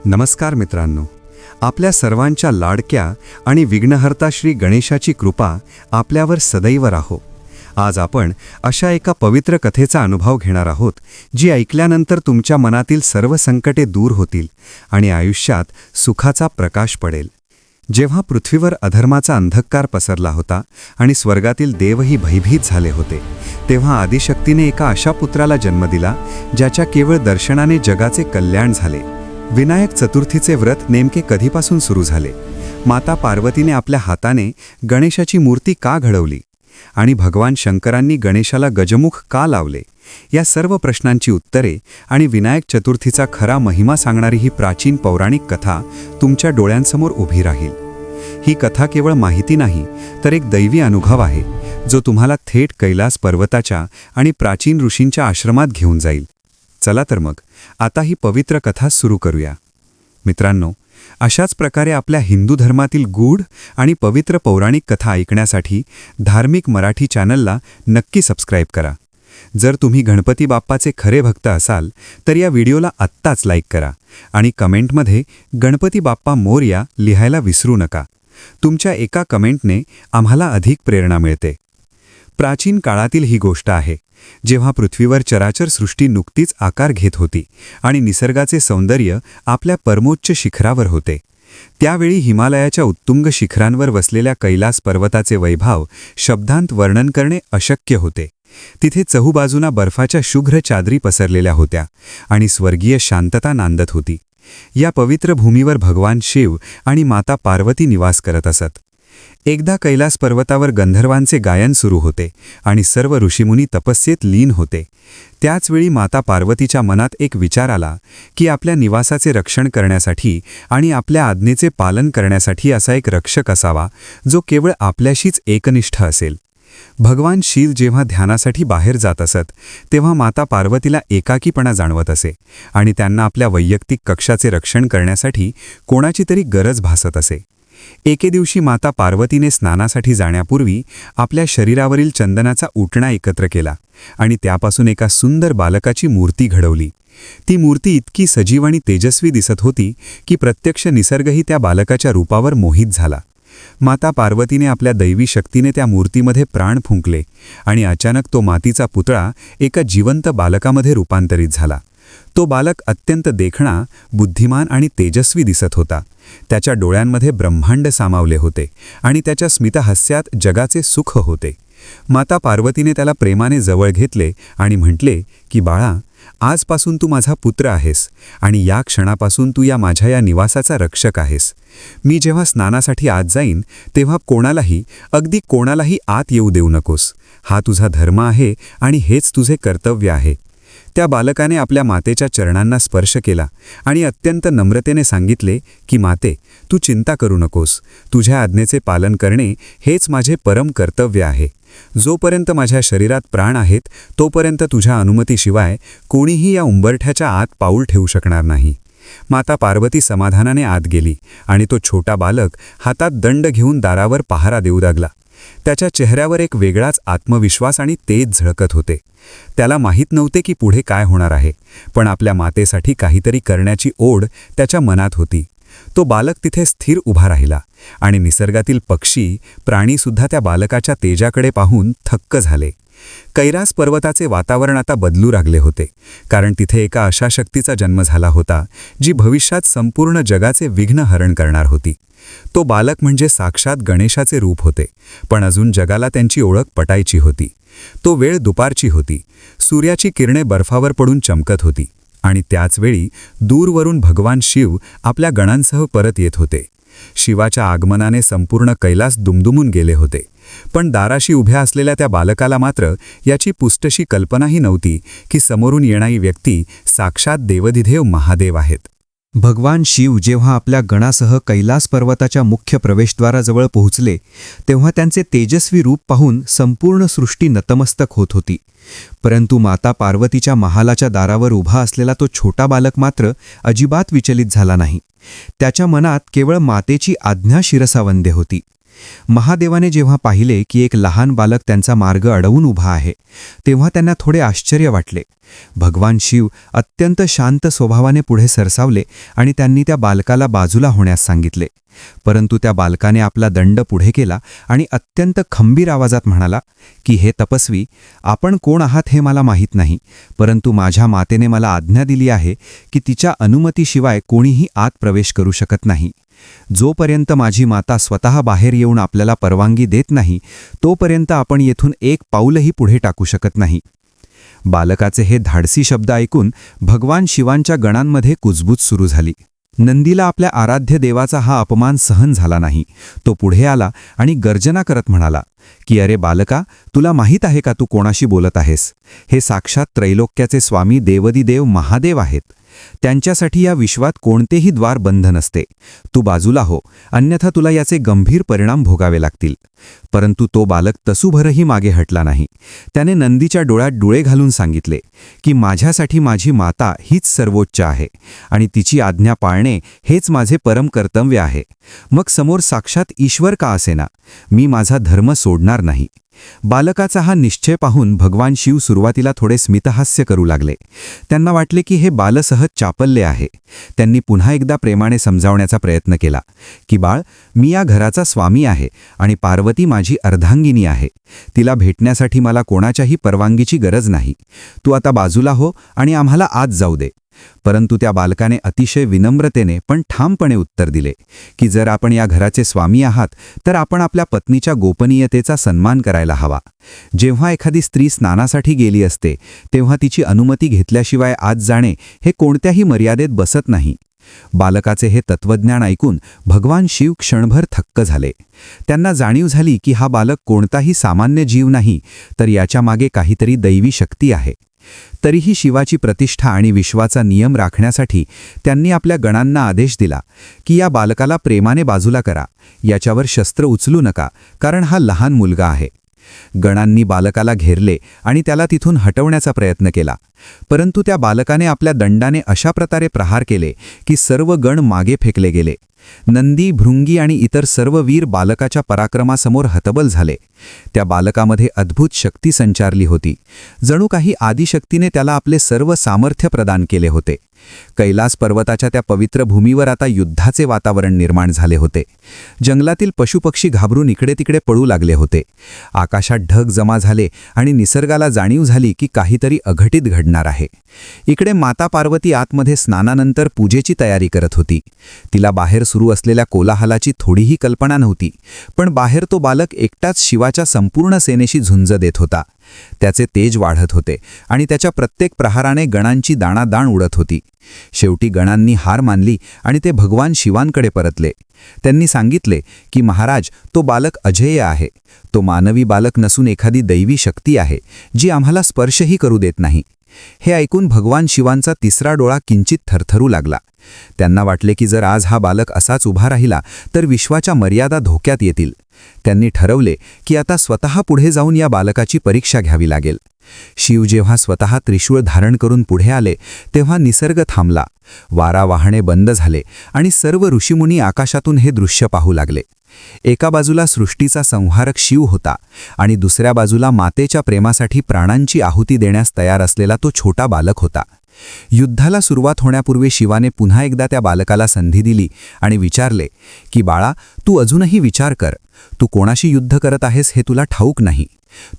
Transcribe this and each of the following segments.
नमस्कार मित्रांनो, आपल्या सर्वांच्या लाडक्या आणि विघ्नहर्ता श्री गणेशाची कृपा आपल्यावर सदैव राहो. आज आपण अशा एका पवित्र कथेचा अनुभव घेणार आहोत, जी ऐकल्यानंतर तुमच्या मनातील सर्व संकटे दूर होतील आणि आयुष्यात सुखाचा प्रकाश पडेल. जेव्हा पृथ्वीवर अधर्माचा अंधकार पसरला होता आणि स्वर्गातील देवही भयभीत झाले होते, तेव्हा आदिशक्तीने एका अशा पुत्राला जन्म दिला, ज्याच्या केवळ दर्शनाने जगाचे कल्याण झाले. विनायक चतुर्थीचे व्रत नेमके कधीपासून सुरू झाले? माता पार्वतीने आपल्या हाताने गणेशाची मूर्ती का घडवली? आणि भगवान शंकरांनी गणेशाला गजमुख का लावले? या सर्व प्रश्नांची उत्तरे आणि विनायक चतुर्थीचा खरा महिमा सांगणारी ही प्राचीन पौराणिक कथा तुमच्या डोळ्यांसमोर उभी राहील. ही कथा केवळ माहिती नाही, तर एक दैवी अनुभव आहे, जो तुम्हाला थेट कैलास पर्वताच्या आणि प्राचीन ऋषींच्या आश्रमात घेऊन जाईल. चला तर मग आता ही पवित्र कथा सुरू करूया. मित्रांनो, अशाच प्रकारे आपल्या हिंदू धर्मातील गूढ आणि पवित्र पौराणिक कथा ऐकण्यासाठी धार्मिक मराठी चॅनलला नक्की सबस्क्राईब करा. जर तुम्ही गणपती बाप्पाचे खरे भक्त असाल तर या व्हिडिओला आत्ताच लाईक करा आणि कमेंटमध्ये गणपती बाप्पा मोरया लिहायला विसरू नका. तुमच्या एका कमेंटने आम्हाला अधिक प्रेरणा मिळते. प्राचीन काळातील ही गोष्ट आहे, जेव्हा पृथ्वीवर चराचर सृष्टी नुकतीच आकार घेत होती आणि निसर्गाचे सौंदर्य आपल्या परमोच्च शिखरावर होते. त्यावेळी हिमालयाच्या उत्तुंग शिखरांवर वसलेल्या कैलास पर्वताचे वैभव शब्दांत वर्णन करणे अशक्य होते. तिथे चहूबाजूंना बर्फाच्या शुभ्र चादरी पसरलेल्या होत्या आणि स्वर्गीय शांतता नांदत होती. या पवित्र भूमीवर भगवान शिव आणि माता पार्वती निवास करत असत. एकदा कैलास पर्वतावर गंधर्वांचे गायन सुरू होते आणि सर्व ऋषीमुनी तपस्येत लीन होते. त्याचवेळी माता पार्वतीच्या मनात एक विचार आला की आपल्या निवासाचे रक्षण करण्यासाठी आणि आपल्या आज्ञेचे पालन करण्यासाठी असा एक रक्षक असावा, जो केवळ आपल्याशीच एकनिष्ठ असेल. भगवान शिव जेव्हा ध्यानासाठी बाहेर जात असत, तेव्हा माता पार्वतीला एकाकीपणा जाणवत असे आणि त्यांना आपल्या वैयक्तिक कक्षाचे रक्षण करण्यासाठी कोणाची तरी गरज भासत असे. एके दिवशी माता पार्वतीने स्नानासाठी जाण्यापूर्वी आपल्या शरीरावरील चंदनाचा उटणा एकत्र केला आणि त्यापासून एका सुंदर बालकाची मूर्ती घडवली. ती मूर्ती इतकी सजीव आणि तेजस्वी दिसत होती की प्रत्यक्ष निसर्गही त्या बालकाच्या रूपावर मोहित झाला. माता पार्वतीने आपल्या दैवी शक्तीने त्या मूर्तीमध्ये प्राण फुंकले आणि अचानक तो मातीचा पुतळा एका जिवंत बालकामध्ये रूपांतरित झाला. तो बालक अत्यंत देखणा, बुद्धिमान आणि तेजस्वी दिसत होता. त्याच्या डोळ्यांमध्ये ब्रह्मांड सामावले होते आणि त्याच्या स्मितहास्यात जगाचे सुख होते. माता पार्वतीने त्याला प्रेमाने जवळ घेतले आणि म्हटले की बाळा, आजपासून तू माझा पुत्र आहेस आणि या क्षणापासून तू माझ्या या निवासाचा रक्षक आहेस. मी जेव्हा स्नानासाठी आत जाईन तेव्हा अगदी कोणालाही आत येऊ देऊ नकोस. हा तुझा धर्म आहे आणि हेच तुझे कर्तव्य आहे. त्या बालकाने आपल्या मातेच्या चरणांना स्पर्श केला आणि अत्यंत नम्रतेने सांगितले की माते, तू चिंता करू नकोस. तुझ्या आज्ञेचे पालन करणे हेच माझे परम कर्तव्य आहे. जोपर्यंत माझ्या शरीरात प्राण आहेत तोपर्यंत तुझ्या अनुमतीशिवाय कोणीही या उंबरठ्याच्या आत पाऊल ठेवू शकणार नाही. माता पार्वती समाधानाने आत गेली आणि तो छोटा बालक हातात दंड घेऊन दारावर पहारा देऊ लागला. त्याच्या चेहऱ्यावर एक वेगळाच आत्मविश्वास आणि तेज झळकत होते. त्याला माहीत नव्हते की पुढे काय होणार आहे, पण आपल्या मातेसाठी काहीतरी करण्याची ओढ त्याच्या मनात होती. तो बालक तिथे स्थिर उभा राहिला आणि निसर्गातील पक्षी, प्राणीसुद्धा त्या बालकाच्या तेजाकडे पाहून थक्क झाले. कैलास पर्वताचे वातावरण आता बदलू लागले होते, कारण तिथे एका अशा शक्तीचा जन्म झाला होता, जी भविष्यात संपूर्ण जगाचे विघ्न हरण करणार होती. तो बालक म्हणजे साक्षात गणेशाचे रूप होते, पण अजून जगाला त्यांची ओळख पटायची होती. तो वेळ दुपारची होती. सूर्याची किरणे बर्फावर पडून चमकत होती आणि त्याचवेळी दूरवरून भगवान शिव आपल्या गणांसह परत येत होते. शिवाच्या आगमनाने संपूर्ण कैलास दुमदुमून गेले होते, पण दाराशी उभ्या असलेल्या त्या बालकाला मात्र याची पुष्टशी कल्पनाही नव्हती की समोरून येणारी व्यक्ती साक्षात देवधिदेव महादेव आहेत. भगवान शिव जेव्हा आपल्या गणासह कैलास पर्वताच्या मुख्य प्रवेशद्वाराजवळ पोहोचले, तेव्हा त्यांचे तेजस्वी रूप पाहून संपूर्ण सृष्टी नतमस्तक होत होती. परंतु माता पार्वतीच्या महालाच्या दारावर उभा असलेला तो छोटा बालक मात्र अजिबात विचलित झाला नाही. त्याच्या मनात केवळ मातेची आज्ञा शिरसावंदे होती. महादेवाने जेव्हा पाहिले की एक लहान बालक त्यांचा मार्ग अडवून उभा आहे तेव्हा त्यांना थोडे आश्चर्य वाटले. भगवान शिव अत्यंत शांत स्वभावाने पुढे सरसावले आणि त्यांनी त्या बालकाला बाजूला होण्यास सांगितले. परंतु त्या बालकाने आपला दंड पुढे केला आणि अत्यंत खंबीर आवाजात म्हणाला की हे तपस्वी, आपण कोण आहात हे मला माहीत नाही, परंतु माझ्या मातेने मला आज्ञा दिली आहे की तिच्या अनुमतीशिवाय कोणीही आत प्रवेश करू शकत नाही. जोपर्यंत माझी माता स्वतः बाहेर येऊन आपल्याला परवानगी देत नाही तोपर्यंत आपण येथून एक पाऊलही पुढे टाकू शकत नाही. बालकाचे हे धाडसी शब्द ऐकून भगवान शिवांच्या गणांमध्ये कुजबूज सुरू झाली. नंदीला आपल्या आराध्य देवाचा हा अपमान सहन झाला नाही. तो पुढे आला आणि गर्जना करत म्हणाला की अरे बालका, तुला माहीत आहे का तू कोणाशी बोलत आहेस? हे साक्षात त्रैलोक्याचे स्वामी देवदिदेव महादेव आहेत. त्यांच्यासाठी या विश्वात कोणतेही द्वार बंद नसते. तू बाजूला हो, अन्यथा तुला याचे गंभीर परिणाम भोगावे लागतील. परंतु तो बालक तसूभरही मागे हटला नाही. त्याने नंदीच्या डोळ्यात डोळे घालून सांगितले की माझ्यासाठी माझी माता हीच सर्वोच्च आहे आणि तिची आज्ञा पाळणे हेच माझे परम कर्तव्य आहे. मग समोर साक्षात ईश्वर का असेना, मी माझा धर्म सोडणार नाही. बालकाचा हा निश्चय पाहून भगवान शिव सुरुवातीला थोडे स्मितहास्य करू लागले. त्यांना वाटले की हे बालसहज चापल्य आहे. त्यांनी पुन्हा एकदा प्रेमाने समजावण्याचा प्रयत्न केला की बाळ, मी या घराचा स्वामी आहे आणि पार्वती माझी अर्धांगिनी आहे. तिला भेटण्यासाठी मला कोणाच्याही परवानगीची गरज नाही. तू आता बाजूला हो आणि आम्हाला आत जाऊ दे. परंतु त्या बालकाने अतिशय विनम्रतेने पण ठामपणे उत्तर दिले की जर आपण या घराचे स्वामी आहात तर आपण आपल्या पत्नीच्या गोपनीयतेचा सन्मान करायला हवा. जेव्हा एखादी स्त्री स्नानासाठी गेली असते तेव्हा तिची अनुमती घेतल्याशिवाय आत जाणे हे कोणत्याही मर्यादेत बसत नाही. बालकाचे हे तत्वज्ञान ऐकून भगवान शिव क्षणभर थक्क झाले. त्यांना जाणीव झाली की हा बालक कोणताही सामान्य जीव नाही, तर याच्यामागे काहीतरी दैवी शक्ती आहे. तरीही शिवाची प्रतिष्ठा आणि विश्वाचा नियम राखण्यासाठी त्यांनी आपल्या गणांना आदेश दिला की या बालकाला प्रेमाने बाजूला करा, याच्यावर शस्त्र उचलू नका, कारण हा लहान मुलगा आहे. गणांनी बालकाला घेरले आणि त्याला तिथून हटवण्याचा प्रयत्न केला. परंतु त्या बालकाने आपल्या दंडाने अशा प्रकारे प्रहार केले की सर्व गण मागे फेकले गेले. नंदी, भृंगी आणि इतर सर्व वीर बालकाच्या पराक्रमासमोर हतबल झाले. त्या बालकामध्ये अद्भुत शक्ती संचारली होती. जणू काही आदिशक्तीने त्याला आपले सर्व सामर्थ्य प्रदान केले होते. कैलास पर्वताच्या त्या पवित्र भूमीवर आता युद्धाचे वातावरण निर्माण झाले होते. जंगलातील पशुपक्षी घाबरून इकडे तिकडे पळू लागले होते. आकाशात ढग जमा झाले आणि निसर्गाला जाणीव झाली की काहीतरी अघटित घडणार आहे. इकडे माता पार्वती आतमध्ये स्नानानंतर पूजेची तयारी करत होती. तिला बाहेर सुरू असलेल्या कोलाहलाची थोडीही कल्पना नव्हती, पण बाहेर तो बालक एकटाच शिवाच्या संपूर्ण सेनेशी झुंज देत होता. त्याचे तेज वाढत होते आणि त्याच्या प्रत्येक प्रहाराने गणांची दाणादाण उडत होती. शेवटी गणांनी हार मानली आणि ते भगवान शिवांकडे परतले. त्यांनी सांगितले की महाराज, तो बालक अजेय आहे. तो मानवी बालक नसून एखादी दैवी शक्ती आहे जी आम्हाला स्पर्शही करू देत नाही. हे ऐकून भगवान शिवांचा तिसरा डोळा किंचित थरथरू लागला. त्यांना वाटले की जर आज हा बालक असाच उभा राहिला तर विश्वाच्या मर्यादा धोक्यात येतील. त्यांनी ठरवले की आता स्वतः पुढे जाऊन या बालकाची परीक्षा घ्यावी लागेल. शिव जेव्हा स्वतः त्रिशूळ धारण करून पुढे आले तेव्हा निसर्ग थांबला. वारा वाहणे बंद झाले आणि सर्व ऋषीमुनी आकाशातून हे दृश्य पाहू लागले. एका बाजूला सृष्टीचा संहारक शिव होता आणि दुसऱ्या बाजूला मातेच्या प्रेमासाठी प्राणांची आहुती देण्यास तयार असलेला तो छोटा बालक होता. युद्धाला सुरुवात होण्यापूर्वी शिवाने पुन्हा एकदा त्या बालकाला संधी दिली आणि विचारले की बाळा, तू अजूनही विचार कर. तू कोणाशी युद्ध करत आहेस हे तुला ठाऊक नाही.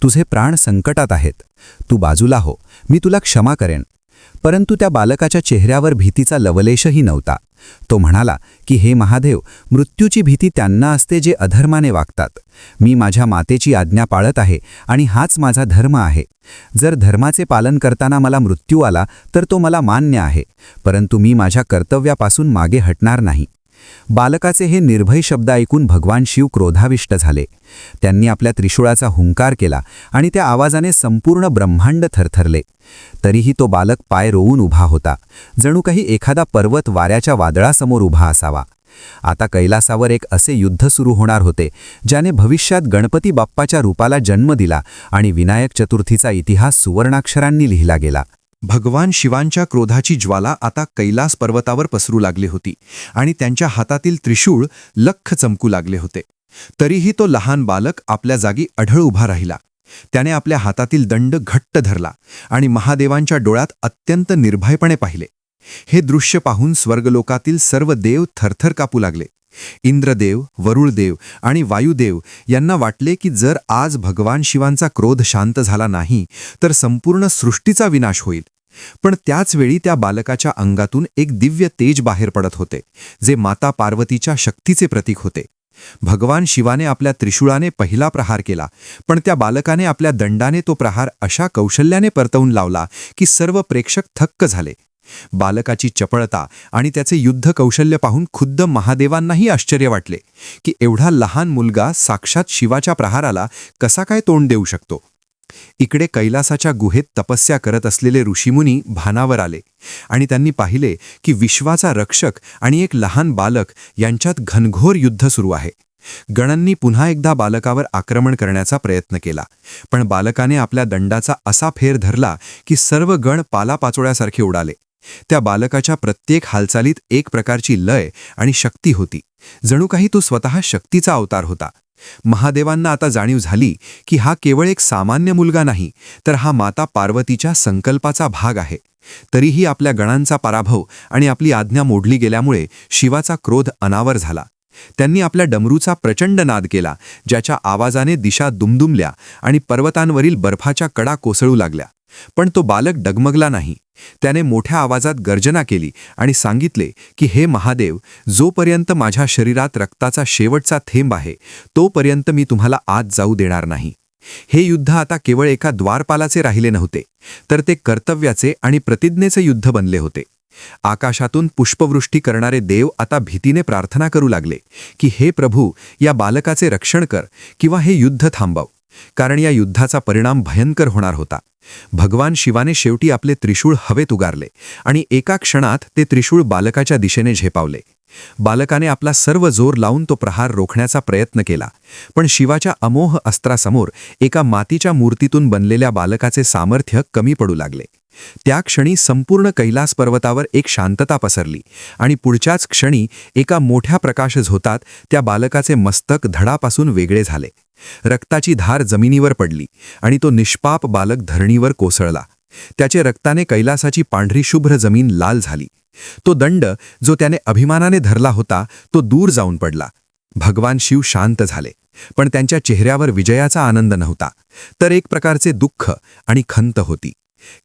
तुझे प्राण संकटात आहेत. तू बाजूला हो, मी तुला क्षमा करेन. परंतु त्या बालकाच्या चेहऱ्यावर भीतीचा लवलेशही नव्हता. तो म्हणाला की हे महादेव, मृत्यूची भीती त्यांना असते जे अधर्माने वागतात. मी माझ्या मातेची आज्ञा पाळत आहे आणि हाच माझा धर्म आहे. जर धर्माचे पालन करताना मला मृत्यू आला तर तो मला मान्य आहे, परंतु मी माझ्या कर्तव्यापासून मागे हटणार नाही. बालकाचे हे निर्भय शब्द ऐकून भगवान शिव क्रोधाविष्ट झाले. त्यांनी आपल्या त्रिशूळाचा हुंकार केला आणि त्या आवाजाने संपूर्ण ब्रह्मांड थरथरले. तरीही तो बालक पाय रोवून उभा होता, जणू काही एखादा पर्वत वाऱ्याच्या वादळासमोर उभा असावा. आता कैलासावर एक असे युद्ध सुरू होणार होते ज्याने भविष्यात गणपती बाप्पाच्या रूपाला जन्म दिला आणि विनायक चतुर्थीचा इतिहास सुवर्णाक्षरांनी लिहिला गेला. भगवान शिवांच्या क्रोधाची ज्वाला आता कैलास पर्वतावर पसरू लागली होती आणि त्यांच्या हातातील त्रिशूळ लख्ख चमकू लागले होते. तरीही तो लहान बालक आपल्या जागी अढळ उभा राहिला. त्याने आपल्या हातातील दंड घट्ट धरला आणि महादेवांच्या डोळ्यात अत्यंत निर्भयपणे पाहिले. हे दृश्य पाहून स्वर्गलोकातील सर्व देव थरथर कापू लागले. इंद्रदेव, वरुळदेव आणि वायुदेव यांना वाटले की जर आज भगवान शिवांचा क्रोध शांत झाला नाही तर संपूर्ण सृष्टीचा विनाश होईल. पण त्याचवेळी त्या बालकाच्या अंगातून एक दिव्य तेज बाहेर पडत होते, जे माता पार्वतीच्या शक्तीचे प्रतीक होते. भगवान शिवाने आपल्या त्रिशूळाने पहिला प्रहार केला, पण त्या बालकाने आपल्या दंडाने तो प्रहार अशा कौशल्याने परतवून लावला की सर्व प्रेक्षक थक्क झाले. बालकाची चपळता आणि त्याचे युद्ध कौशल्य पाहून खुद्द महादेवांनाही आश्चर्य वाटले की एवढा लहान मुलगा साक्षात शिवाच्या प्रहाराला कसा काय तोंड देऊ शकतो. इकडे कैलासाच्या गुहेत तपस्या करत असलेले ऋषीमुनी भानावर आले आणि त्यांनी पाहिले की विश्वाचा रक्षक आणि एक लहान बालक यांच्यात घनघोर युद्ध सुरू आहे. गणांनी पुन्हा एकदा बालकावर आक्रमण करण्याचा प्रयत्न केला, पण बालकाने आपल्या दंडाचा असा फेर धरला की सर्व गण पालापाचोळ्यासारखे उडाले. त्या बालकाच्या प्रत्येक हालचालीत एक प्रकारची लय आणि शक्ती होती, जणू काही तो स्वतः शक्तीचा अवतार होता. महादेवांना आता जाणीव झाली की हा केवळ एक सामान्य मुलगा नाही, तर हा माता पार्वतीच्या संकल्पाचा भाग आहे. तरीही आपल्या गणांचा पराभव आणि आपली आज्ञा मोडली गेल्यामुळे शिवाचा क्रोध अनावर झाला. त्यांनी आपल्या डमरूचा प्रचंड नाद केला, ज्याच्या आवाजाने दिशा दुमदुमल्या आणि पर्वतांवरील बर्फाच्या कडा कोसळू लागल्या. पण तो बालक डगमगला नाही. त्याने मोठ्या आवाजात गर्जना केली आणि सांगितले की हे महादेव, जोपर्यंत माझ्या शरीरात रक्ताचा शेवटचा थेंब आहे तोपर्यंत मी तुम्हाला आत जाऊ देणार नाही. हे युद्ध आता केवळ एका द्वारपालाचे राहिले नव्हते, तर ते कर्तव्याचे आणि प्रतिज्ञेचे युद्ध बनले होते. आकाशातून पुष्पवृष्टी करणारे देव आता भीतीने प्रार्थना करू लागले की हे प्रभू, या बालकाचे रक्षण कर किंवा हे युद्ध थांबव, कारण या युद्धाचा परिणाम भयंकर होणार होता. भगवान शिवाने शेवटी आपले त्रिशूळ हवेत उगारले आणि एका क्षणात ते त्रिशूळ बालकाच्या दिशेने झेपावले. बालकाने आपला सर्व जोर लावून तो प्रहार रोखण्याचा प्रयत्न केला, पण शिवाच्या अमोघ अस्त्रासमोर एका मातीच्या मूर्तीतून बनलेल्या बालकाचे सामर्थ्य कमी पडू लागले. त्या क्षणी संपूर्ण कैलास पर्वतावर एक शांतता पसरली आणि पुढच्याच क्षणी एका मोठ्या प्रकाश झोतात त्या बालकाचे मस्तक धडापासून वेगळे झाले. रक्ताची धार जमिनीवर पडली आणि तो निष्पाप बालक धरणीवर कोसळला. त्याचे रक्ताने कैलासाची पांढरी शुभ्र जमीन लाल झाली. तो दंड जो त्याने अभिमानाने धरला होता तो दूर जाऊन पडला. भगवान शिव शांत झाले, पण त्यांच्या चेहऱ्यावर विजयाचा आनंद नव्हता, तर एक प्रकारचे दुःख आणि खंत होती.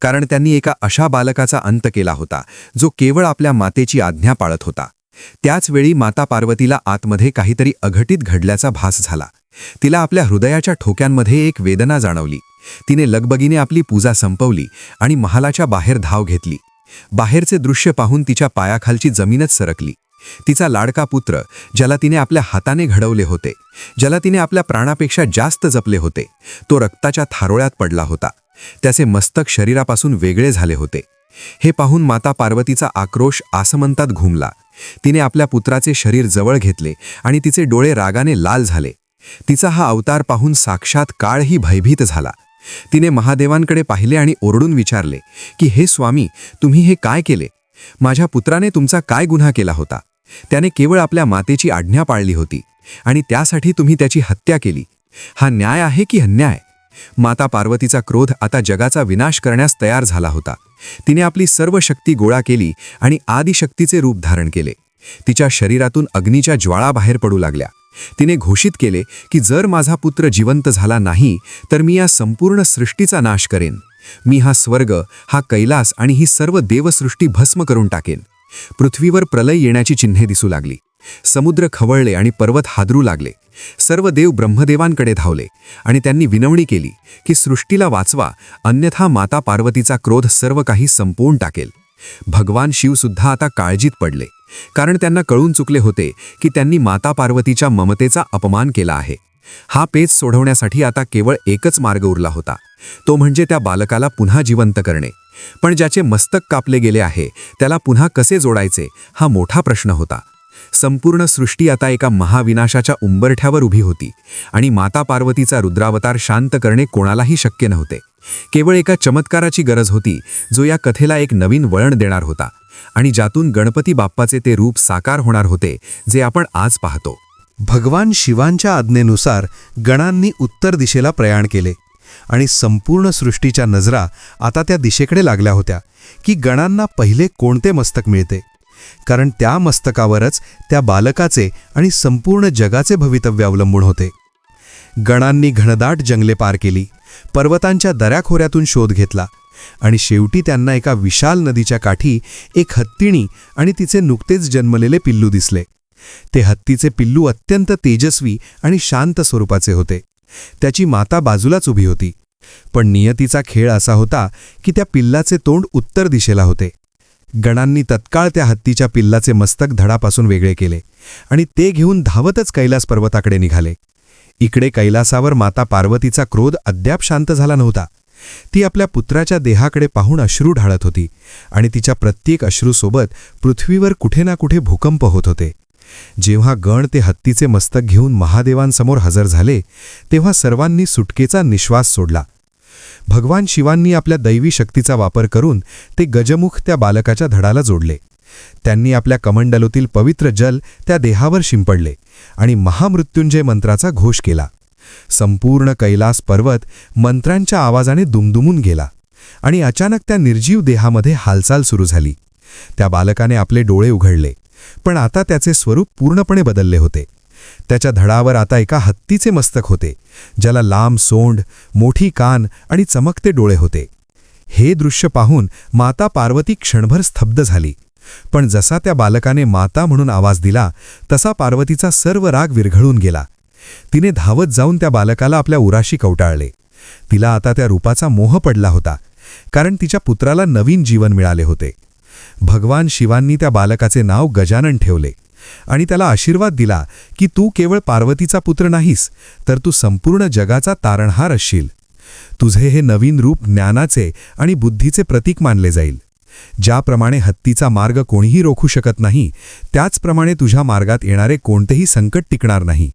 कारण त्यांनी एका अशा बालकाचा अंत केला होता जो केवळ आपल्या मातेची आज्ञा पाळत होता. त्याचवेळी माता पार्वतीला आतमध्ये काहीतरी अघटित घडल्याचा भास झाला. तिला आपल्या हृदयाच्या ठोक्यांमध्ये एक वेदना जाणवली. तिने लगबगीने आपली पूजा संपवली आणि महालाच्या बाहेर धाव घेतली. बाहेरचे दृश्य पाहून तिच्या पायाखालची जमीनच सरकली. तिचा लाडका पुत्र, ज्याला तिने आपल्या हाताने घडवले होते, ज्याला तिने आपल्या प्राणापेक्षा जास्त जपले होते, तो रक्ताच्या थारोळ्यात पडला होता. त्याचे मस्तक शरीरापासून वेगळे झाले होते. हे पाहून माता पार्वतीचा आक्रोश आसमंतात घुमला. तिने आपल्या पुत्राचे शरीर जवळ घेतले आणि तिचे डोळे रागाने लाल झाले. तिचा हा अवतार पाहून साक्षात काळही भयभीत झाला. तिने महादेवांकडे पाहिले आणि ओरडून विचारले की हे स्वामी, तुम्ही हे काय केले? माझ्या पुत्राने तुमचा काय गुन्हा केला होता? त्याने केवळ आपल्या मातेची आज्ञा पाळली होती आणि त्यासाठी तुम्ही त्याची हत्या केली. हा न्याय आहे की अन्याय? माता पार्वतीचा क्रोध आता जगाचा विनाश करण्यास तयार झाला होता. तिने आपली सर्व शक्ती गोळा केली आणि आदिशक्तीचे रूप धारण केले. तिच्या शरीरातून अग्नीच्या ज्वाळा बाहेर पडू लागल्या. तिने घोषित केले की जर माझा पुत्र जिवंत झाला नाही तर मी या संपूर्ण सृष्टीचा नाश करेन. मी हा स्वर्ग, हा कैलास आणि ही सर्व देवसृष्टी भस्म करून टाकेन. पृथ्वीवर प्रलय येण्याची चिन्हे दिसू लागली. समुद्र खवळले आणि पर्वत हादरू लागले. सर्व देव ब्रह्मदेवांकडे धावले आणि त्यांनी विनवणी केली की सृष्टीला वाचवा, अन्यथा माता पार्वतीचा क्रोध सर्व काही संपवून टाकेल. भगवान शिवसुद्धा आता काळजीत पडले, कारण त्यांना कळून चुकले होते की त्यांनी माता पार्वतीच्या ममतेचा अपमान केला आहे. हा पेच सोडवण्यासाठी आता केवळ एकच मार्ग उरला होता, तो म्हणजे त्या बालकाला पुन्हा जिवंत करणे. पण ज्याचे मस्तक कापले गेले आहे त्याला पुन्हा कसे जोडायचे, हा मोठा प्रश्न होता. संपूर्ण सृष्टी आता एका महाविनाशाच्या उंबरठ्यावर उभी होती आणि माता पार्वतीचा रुद्रावतार शांत करणे कोणालाही शक्य नव्हते. केवळ एका चमत्काराची गरज होती, जो या कथेला एक नवीन वळण देणार होता आणि ज्यातून गणपती बाप्पाचे ते रूप साकार होणार होते जे आपण आज पाहतो. भगवान शिवांच्या आज्ञेनुसार गणांनी उत्तर दिशेला प्रयाण केले आणि संपूर्ण सृष्टीच्या नजरा आता त्या दिशेकडे लागल्या होत्या की गणांना पहिले कोणते मस्तक मिळते, कारण त्या मस्तकावरच त्या बालकाचे आणि संपूर्ण जगाचे भवितव्य अवलंबून होते. गणांनी घनदाट जंगले पार केली, पर्वतांच्या दऱ्याखोऱ्यातून शोध घेतला आणि शेवटी त्यांना एका विशाल नदीच्या काठी एक हत्तीणी आणि तिचे नुकतेच जन्मलेले पिल्लू दिसले. ते हत्तीचे पिल्लू अत्यंत तेजस्वी आणि शांत स्वरूपाचे होते. त्याची माता बाजूलाच उभी होती. पण नियतीचा खेळ असा होता की त्या पिल्लाचे तोंड उत्तर दिशेला होते. गणांनी तत्काळ त्या हत्तीच्या पिल्लाचे मस्तक धडापासून वेगळे केले आणि ते घेऊन धावतच कैलास पर्वताकडे निघाले. इकडे कैलासावर माता पार्वतीचा क्रोध अद्याप शांत झाला नव्हता. ती आपल्या पुत्राच्या देहाकडे पाहून अश्रू ढाळत होती आणि तिच्या प्रत्येक अश्रूसोबत पृथ्वीवर कुठे ना कुठे भूकंप होत होते. जेव्हा गण ते हत्तीचे मस्तक घेऊन महादेवांसमोर हजर झाले तेव्हा सर्वांनी सुटकेचा निश्वास सोडला. भगवान शिवांनी आपल्या दैवी शक्तीचा वापर करून ते गजमुख त्या बालकाच्या धडाला जोडले. त्यांनी आपल्या कमंडलोतील पवित्र जल त्या देहावर शिंपडले आणि महामृत्युंजय मंत्राचा घोष केला. संपूर्ण कैलास पर्वत मंत्रांच्या आवाजाने दुमदुमून गेला आणि अचानक त्या निर्जीव देहामध्ये हालचाल सुरू झाली. त्या बालकाने आपले डोळे उघडले, पण आता त्याचे स्वरूप पूर्णपणे बदलले होते. त्याच्या धडावर आता एका हत्तीचे मस्तक होते, ज्याला लांब सोंड, मोठी कान आणि चमकते डोळे होते. हे दृश्य पाहून माता पार्वती क्षणभर स्तब्ध झाली. पण जसा त्या बालकाने माता म्हणून आवाज दिला तसा पार्वतीचा सर्व राग विरघळून गेला. तिने धावत जाऊन त्या बालकाला आपल्या उराशी कवटाळले. तिला आता त्या रूपाचा मोह पडला होता, कारण तिच्या पुत्राला नवीन जीवन मिळाले होते. भगवान शिवांनी त्या बालकाचे नाव गजानन ठेवले आणि त्याला आशीर्वाद दिला की तू केवळ पार्वतीचा पुत्र नाहीस, तर तू संपूर्ण जगाचा तारणहार असशील. तुझे हे नवीन रूप ज्ञानाचे आणि बुद्धीचे प्रतीक मानले जाईल. ज्याप्रमाणे हत्तीचा मार्ग कोणीही रोखू शकत नाही, त्याचप्रमाणे तुझ्या मार्गात येणारे कोणतेही संकट टिकणार नाही.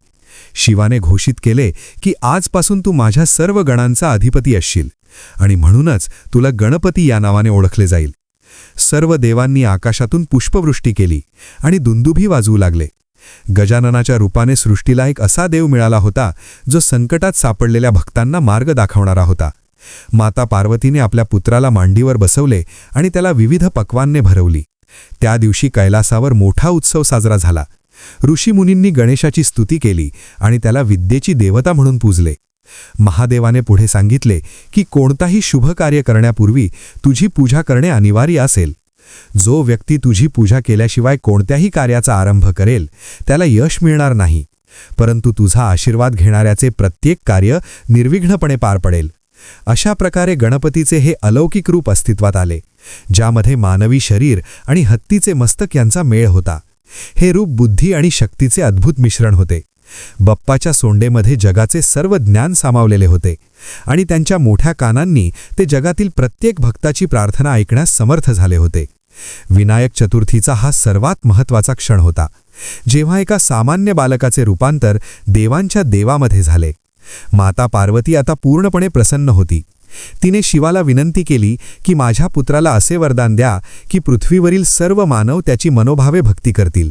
शिवाने घोषित केले की आजपासून तू माझ्या सर्व गणांचा अधिपती असशील आणि म्हणूनच तुला गणपती या नावाने ओळखले जाईल. सर्व देवांनी आकाशातून पुष्पवृष्टी केली आणि दुंदुभी वाजवू लागले. गजाननाच्या रूपाने सृष्टीला एक असा देव मिळाला होता जो संकटात सापडलेल्या भक्तांना मार्ग दाखवणारा होता. माता पार्वतीने आपल्या पुत्राला मांडीवर बसवले आणि त्याला विविध पक्वान्ने भरवली. त्या दिवशी कैलासावर मोठा उत्सव साजरा झाला. ऋषीमुनींनी गणेशाची स्तुती केली आणि त्याला विद्येची देवता म्हणून पूजले. महादेवाने पुढे सांगितले की कोणताही शुभ कार्य करण्यापूर्वी तुझी पूजा करणे अनिवार्य असेल. जो व्यक्ती तुझी पूजा केल्याशिवाय कोणत्याही कार्याचा आरंभ करेल त्याला यश मिळणार नाही, परंतु तुझा आशीर्वाद घेणाऱ्याचे प्रत्येक कार्य निर्विघ्नपणे पार पडेल. अशा प्रकारे गणपतीचे हे अलौकिक रूप अस्तित्वात आले, ज्यामध्ये मानवी शरीर आणि हत्तीचे मस्तक यांचा मेळ होता. हे रूप बुद्धी आणि शक्तीचे अद्भुत मिश्रण होते. बप्पाच्या सोंडेमध्ये जगाचे सर्व ज्ञान सामावलेले होते आणि त्यांच्या मोठ्या कानांनी ते जगातील प्रत्येक भक्ताची प्रार्थना ऐकण्यास समर्थ झाले होते. विनायक चतुर्थीचा हा सर्वात महत्त्वाचा क्षण होता, जेव्हा एका सामान्य बालकाचे रूपांतर देवांच्या देवामध्ये झाले. माता पार्वती आता पूर्णपणे प्रसन्न होती. तिने शिवाला विनंती केली की माझ्या पुत्राला असे वरदान द्या की पृथ्वीवरील सर्व मानव त्याची मनोभावे भक्ती करतील.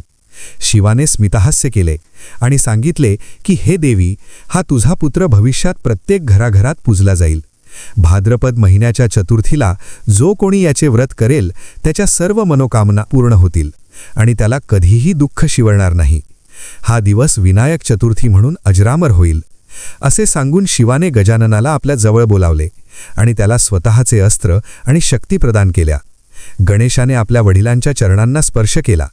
शिवाने स्मितहास्य केले आणि सांगितले की हे देवी, हा तुझा पुत्र भविष्यात प्रत्येक घराघरात पूजला जाईल. भाद्रपद महिन्याच्या चतुर्थीला जो कोणी याचे व्रत करेल त्याच्या सर्व मनोकामना पूर्ण होतील आणि त्याला कधीही दुःख शिवरणार नाही. हा दिवस विनायक चतुर्थी म्हणून अजरामर होईल. असे सांगून शिवाने गजाननाला आपल्या जवळ बोलावले आणि त्याला स्वतःचे अस्त्र आणि शक्ती प्रदान केल्या. गणेशाने आपल्या वडिलांच्या चरणांना स्पर्श केला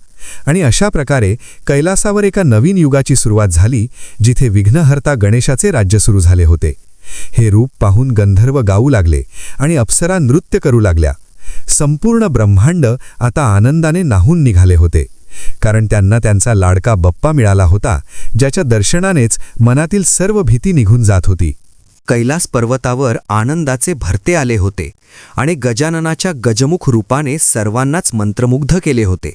आणि अशा प्रकारे कैलासावर एका नवीन युगाची सुरुवात झाली, जिथे विघ्नहर्ता गणेशाचे राज्य सुरू झाले होते. हे रूप पाहून गंधर्व गाऊ लागले आणि अप्सरा नृत्य करू लागल्या. संपूर्ण ब्रह्मांड आता आनंदाने न्हाऊन निघाले होते, कारण त्यांना त्यांचा लाडका बप्पा मिळाला होता, ज्याच्या दर्शनानेच मनातील सर्व भीती निघून जात होती. कैलास पर्वतावर आनंदाचे भरते आले होते आणि गजाननाच्या गजमुख रूपाने सर्वांनाच मंत्रमुग्ध केले होते.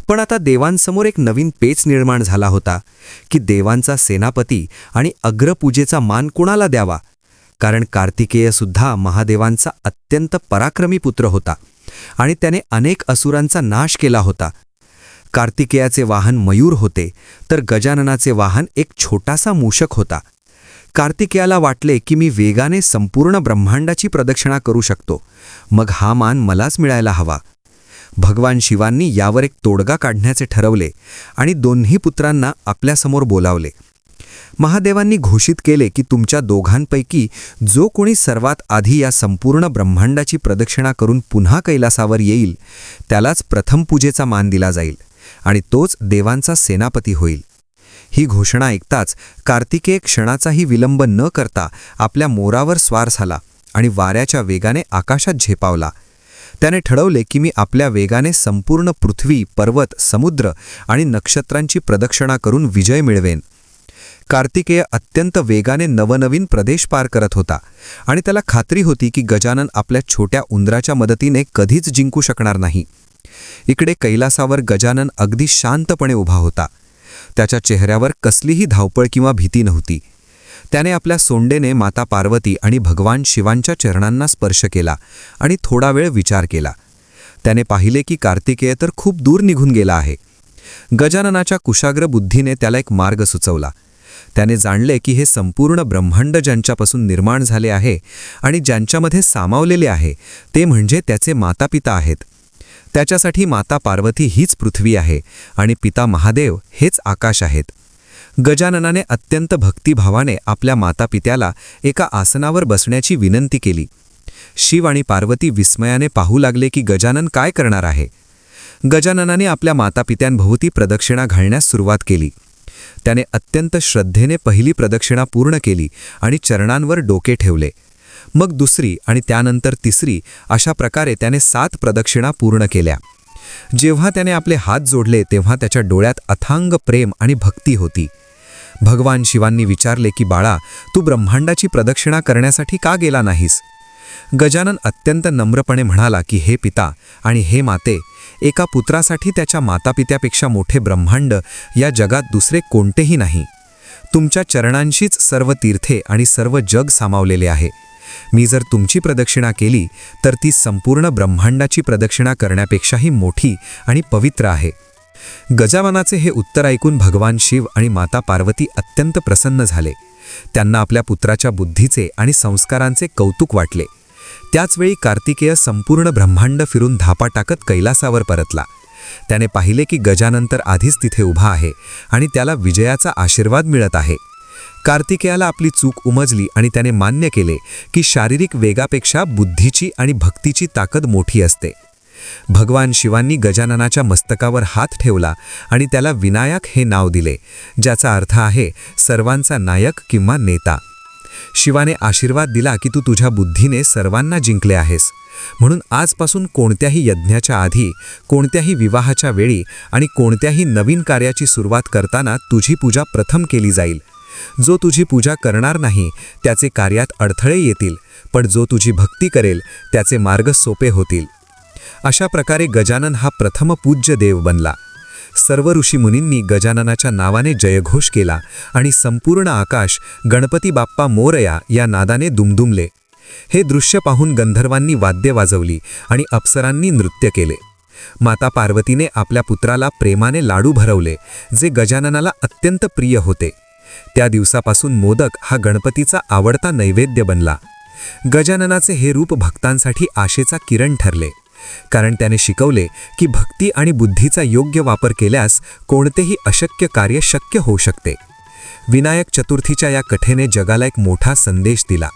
पण आता देवांसमोर एक नवीन पेच निर्माण झाला होता की देवांचा सेनापती आणि अग्रपूजेचा मान कुणाला द्यावा, कारण कार्तिकेयसुद्धा महादेवांचा अत्यंत पराक्रमी पुत्र होता आणि त्याने अनेक असुरांचा नाश केला होता. कार्तिकेयाचे वाहन मयूर होते, तर गजाननाचे वाहन एक छोटासा मूषक होता. कार्तिकेयाला वाटले की मी वेगाने संपूर्ण ब्रह्मांडाची प्रदक्षिणा करू शकतो, मग हा मान मलाच मिळायला हवा. भगवान शिवांनी यावर एक तोडगा काढण्याचे ठरवले आणि दोन्ही पुत्रांना आपल्यासमोर बोलावले. महादेवांनी घोषित केले की तुमच्या दोघांपैकी जो कोणी सर्वात आधी या संपूर्ण ब्रह्मांडाची प्रदक्षिणा करून पुन्हा कैलासावर येईल, त्यालाच प्रथम पूजेचा मान दिला जाईल आणि तोच देवांचा सेनापती होईल. ही घोषणा ऐकताच कार्तिकेय क्षणाचाही विलंब न करता आपल्या मोरावर स्वार झाला आणि वाऱ्याच्या वेगाने आकाशात झेपावला. त्याने ठरवले की मी आपल्या वेगाने संपूर्ण पृथ्वी, पर्वत, समुद्र आणि नक्षत्रांची प्रदक्षिणा करून विजय मिळवेन. कार्तिकेय अत्यंत वेगाने नवनवीन प्रदेश पार करत होता आणि त्याला खात्री होती की गजानन आपल्या छोट्या उंदराच्या मदतीने कधीच जिंकू शकणार नाही. इकडे कैलासावर गजानन अगदी शांतपणे उभा होता. त्याच्या चेहऱ्यावर कसलीही धावपळ किंवा भीती नव्हती. त्याने आपल्या सोंडेने माता पार्वती आणि भगवान शिवांच्या चरणांना स्पर्श केला आणि थोडा वेळ विचार केला. त्याने पाहिले की कार्तिकेय तर खूप दूर निघून गेला आहे. गजाननाच्या कुशाग्र बुद्धीने त्याला एक मार्ग सुचवला. त्याने जाणले की हे संपूर्ण ब्रह्मांड ज्यांच्यापासून निर्माण झाले आहे आणि ज्यांच्यामध्ये सामावलेले आहे ते म्हणजे त्याचे मातापिता आहेत. त्याच्यासाठी माता पार्वती हीच पृथ्वी आहे आणि पिता महादेव हेच आकाश आहेत. गजाननाने अत्यंत भक्तिभावाने आपल्या मातापित्याला एका आसनावर बसण्याची विनंती केली. शिव आणि पार्वती विस्मयाने पाहू लागले की गजानन काय करणार आहे. गजाननाने आपल्या मातापित्यांभोवती प्रदक्षिणा घालण्यास सुरुवात केली. त्याने अत्यंत श्रद्धेने पहिली प्रदक्षिणा पूर्ण केली आणि चरणांवर डोके ठेवले. मग दुसरी आणि त्यानंतर तिसरी, अशा प्रकारे त्याने 7 प्रदक्षिणा पूर्ण केल्या. जेव्हा त्याने आपले हात जोडले तेव्हा त्याच्या डोळ्यात अथांग प्रेम आणि भक्ती होती. भगवान शिवांनी विचारले की बाळा, तू ब्रह्मांडाची प्रदक्षिणा करण्यासाठी का गेला नाहीस? गजानन अत्यंत नम्रपणे म्हणाला की हे पिता आणि हे माते, एका पुत्रासाठी त्याच्या मातापित्यापेक्षा मोठे ब्रह्मांड या जगात दुसरे कोणतेही नाही. तुमच्या चरणांशीच सर्व तीर्थे आणि सर्व जग सामावलेले आहे. मी जर तुमची प्रदक्षिणा केली तर ती संपूर्ण ब्रह्मांडाची प्रदक्षिणा करण्यापेक्षाही मोठी आणि पवित्र आहे. गजाननाचे हे उत्तर ऐकून भगवान शिव आणि माता पार्वती अत्यंत प्रसन्न झाले. त्यांना आपल्या पुत्राच्या बुद्धीचे आणि संस्कारांचे कौतुक वाटले. त्याचवेळी कार्तिकेय संपूर्ण ब्रह्मांड फिरून धापा टाकत कैलासावर परतला. त्याने पाहिले की गजानन तर आधीच तिथे उभा आहे आणि त्याला विजयाचा आशीर्वाद मिळत आहे. कार्तिकेयाला आपली चूक उमजली आणि त्याने मान्य केले की शारीरिक वेगापेक्षा बुद्धीची आणि भक्तीची ताकद मोठी असते. भगवान शिवांनी गजाननाच्या मस्तकावर हात ठेवला आणि त्याला विनायक हे नाव दिले, ज्याचा अर्थ आहे सर्वांचा नायक किंवा नेता. शिवाने आशीर्वाद दिला की तू तुझ्या बुद्धीने सर्वांना जिंकले आहेस, म्हणून आजपासून कोणत्याही यज्ञाच्या आधी, कोणत्याही विवाहाच्या वेळी आणि कोणत्याही नवीन कार्याची सुरुवात करताना तुझी पूजा प्रथम केली जाईल. जो तुझी पूजा करणार नाही त्याचे कार्यात अडथळे येतील, पण जो तुझी भक्ती करेल त्याचे मार्ग सोपे होतील. अशा प्रकारे गजानन हा प्रथम पूज्य देव बनला. सर्व ऋषीमुनींनी गजाननाच्या नावाने जयघोष केला आणि संपूर्ण आकाश गणपती बाप्पा मोरया या नादाने दुमदुमले. हे दृश्य पाहून गंधर्वांनी वाद्ये वाजवली आणि अप्सरांनी नृत्य केले. माता पार्वतीने आपल्या पुत्राला प्रेमाने लाडू भरवले, जे गजाननाला अत्यंत प्रिय होते. त्या दिवसापासून मोदक हा गणपतीचा आवडता नैवेद्य बनला. गजाननाचे हे रूप भक्तांसाठी आशेचा किरण ठरले, कारण त्याने शिकवले की भक्ती आणि बुद्धीचा योग्य वापर केल्यास कोणतेही अशक्य कार्य शक्य होऊ शकते. विनायक चतुर्थीच्या या कथेने जगाला एक मोठा संदेश दिला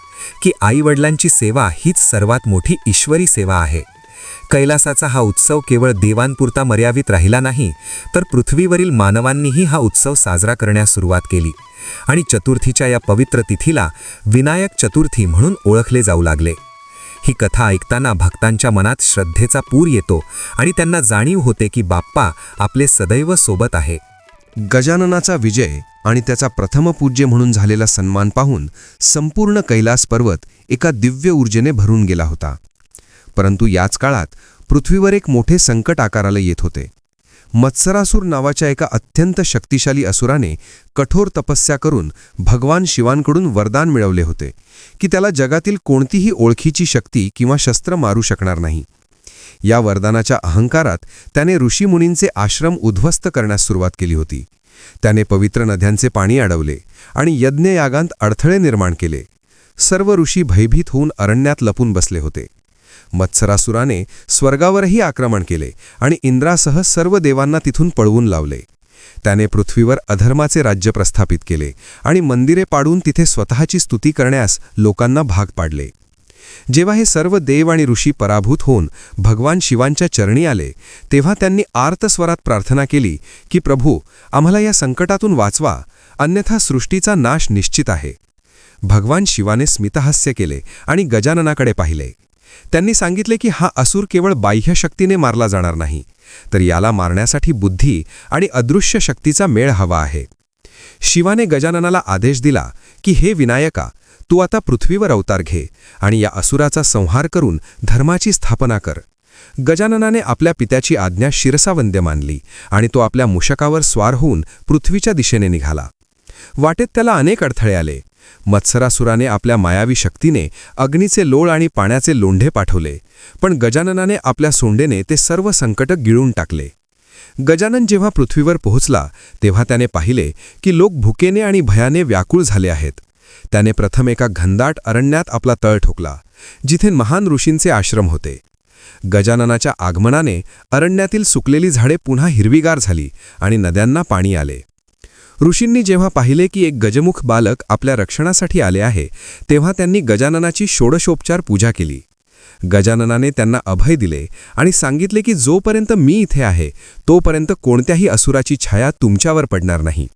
की आईवडिलांची सेवा हीच सर्वात मोठी ईश्वरी सेवा आहे. कैलासाचा हा उत्सव केवळ देवांपुरता मर्यादित राहिला नाही, तर पृथ्वीवरील मानवांनीही हा उत्सव साजरा करण्यास सुरुवात केली आणि चतुर्थीच्या या पवित्र तिथीला विनायक चतुर्थी म्हणून ओळखले जाऊ लागले. ही कथा ऐकताना भक्तांच्या मनात श्रद्धेचा पूर येतो आणि त्यांना जाणीव होते की बाप्पा आपले सदैव सोबत आहे. गजाननाचा विजय आणि त्याचा प्रथम पूज्य म्हणून झालेला सन्मान पाहून संपूर्ण कैलास पर्वत एका दिव्य ऊर्जेने भरून गेला होता. परंतु याच काळात पृथ्वीवर एक मोठे संकट आकाराला येत होते. मत्सरासूर नावाच्या एका अत्यंत शक्तिशाली असुराने कठोर तपस्या करून भगवान शिवांकडून वरदान मिळवले होते की त्याला जगातील कोणतीही ओळखीची शक्ती किंवा शस्त्र मारू शकणार नाही. या वरदानाच्या अहंकारात त्याने ऋषीमुनींचे आश्रम उद्ध्वस्त करण्यास सुरुवात केली होती. त्याने पवित्र नद्यांचे पाणी अडवले आणि यज्ञयागांत अडथळे निर्माण केले. सर्व ऋषी भयभीत होऊन अरण्यात लपून बसले होते. मत्सरासुराने स्वर्गावरही आक्रमण केले आणि इंद्रासह सर्व देवांना तिथून पळवून लावले. त्याने पृथ्वीवर अधर्माचे राज्य प्रस्थापित केले आणि मंदिरे पाडून तिथे स्वतःची स्तुती करण्यास लोकांना भाग पाडले. जेव्हा हे सर्व देव आणि ऋषी पराभूत होऊन भगवान शिवांच्या चरणी आले, तेव्हा त्यांनी आर्तस्वरात प्रार्थना केली की प्रभू, आम्हाला या संकटातून वाचवा, अन्यथा सृष्टीचा नाश निश्चित आहे. भगवान शिवाने स्मितहास्य केले आणि गजाननाकडे पाहिले. त्यांनी सांगितले की हा असुर केवळ बाह्य शक्तीने मारला जाणार नाही, तर याला मारण्यासाठी बुद्धी आणि अदृश्य शक्तीचा मेळ हवा आहे. शिवाने गजाननाला आदेश दिला की हे विनायका, तू आता पृथ्वीवर अवतार घे आणि या असुराचा संहार करून धर्माची स्थापना कर. गजाननाने आपल्या पित्याची आज्ञा शिरसावंद्य मानली आणि तो आपल्या मूषकावर स्वार होऊन पृथ्वीच्या दिशेने निघाला. वाटेत त्याला अनेक अडथळे आले. मत्सरासुराने आपल्या मायावी शक्तीने अग्नीचे लोळ आणि पाण्याचे लोंढे पाठवले, पण गजाननाने आपल्या सोंडेने ते सर्व संकट गिळून टाकले. गजानन जेव्हा पृथ्वीवर पोहोचला, तेव्हा त्याने पाहिले की लोक भुकेने आणि भयाने व्याकुळ झाले आहेत. त्याने प्रथम एका घनदाट अरण्यात आपला तळ ठोकला, जिथे महान ऋषींचे आश्रम होते. गजाननाच्या आगमनाने अरण्यातील सुकलेली झाडे पुन्हा हिरवीगार झाली आणि नद्यांना पाणी आले. ऋषींनी जेव्हा पाहिले की एक गजमुख बालक आपल्या रक्षणासाठी आले आहे, तेव्हा त्यांनी गजाननाची षोडशोपचार पूजा केली. गजाननाने त्यांना अभय दिले आणि सांगितले की जोपर्यंत मी इथे आहे, तोपर्यंत कोणत्याही असुराची छाया तुमच्यावर पडणार नाही.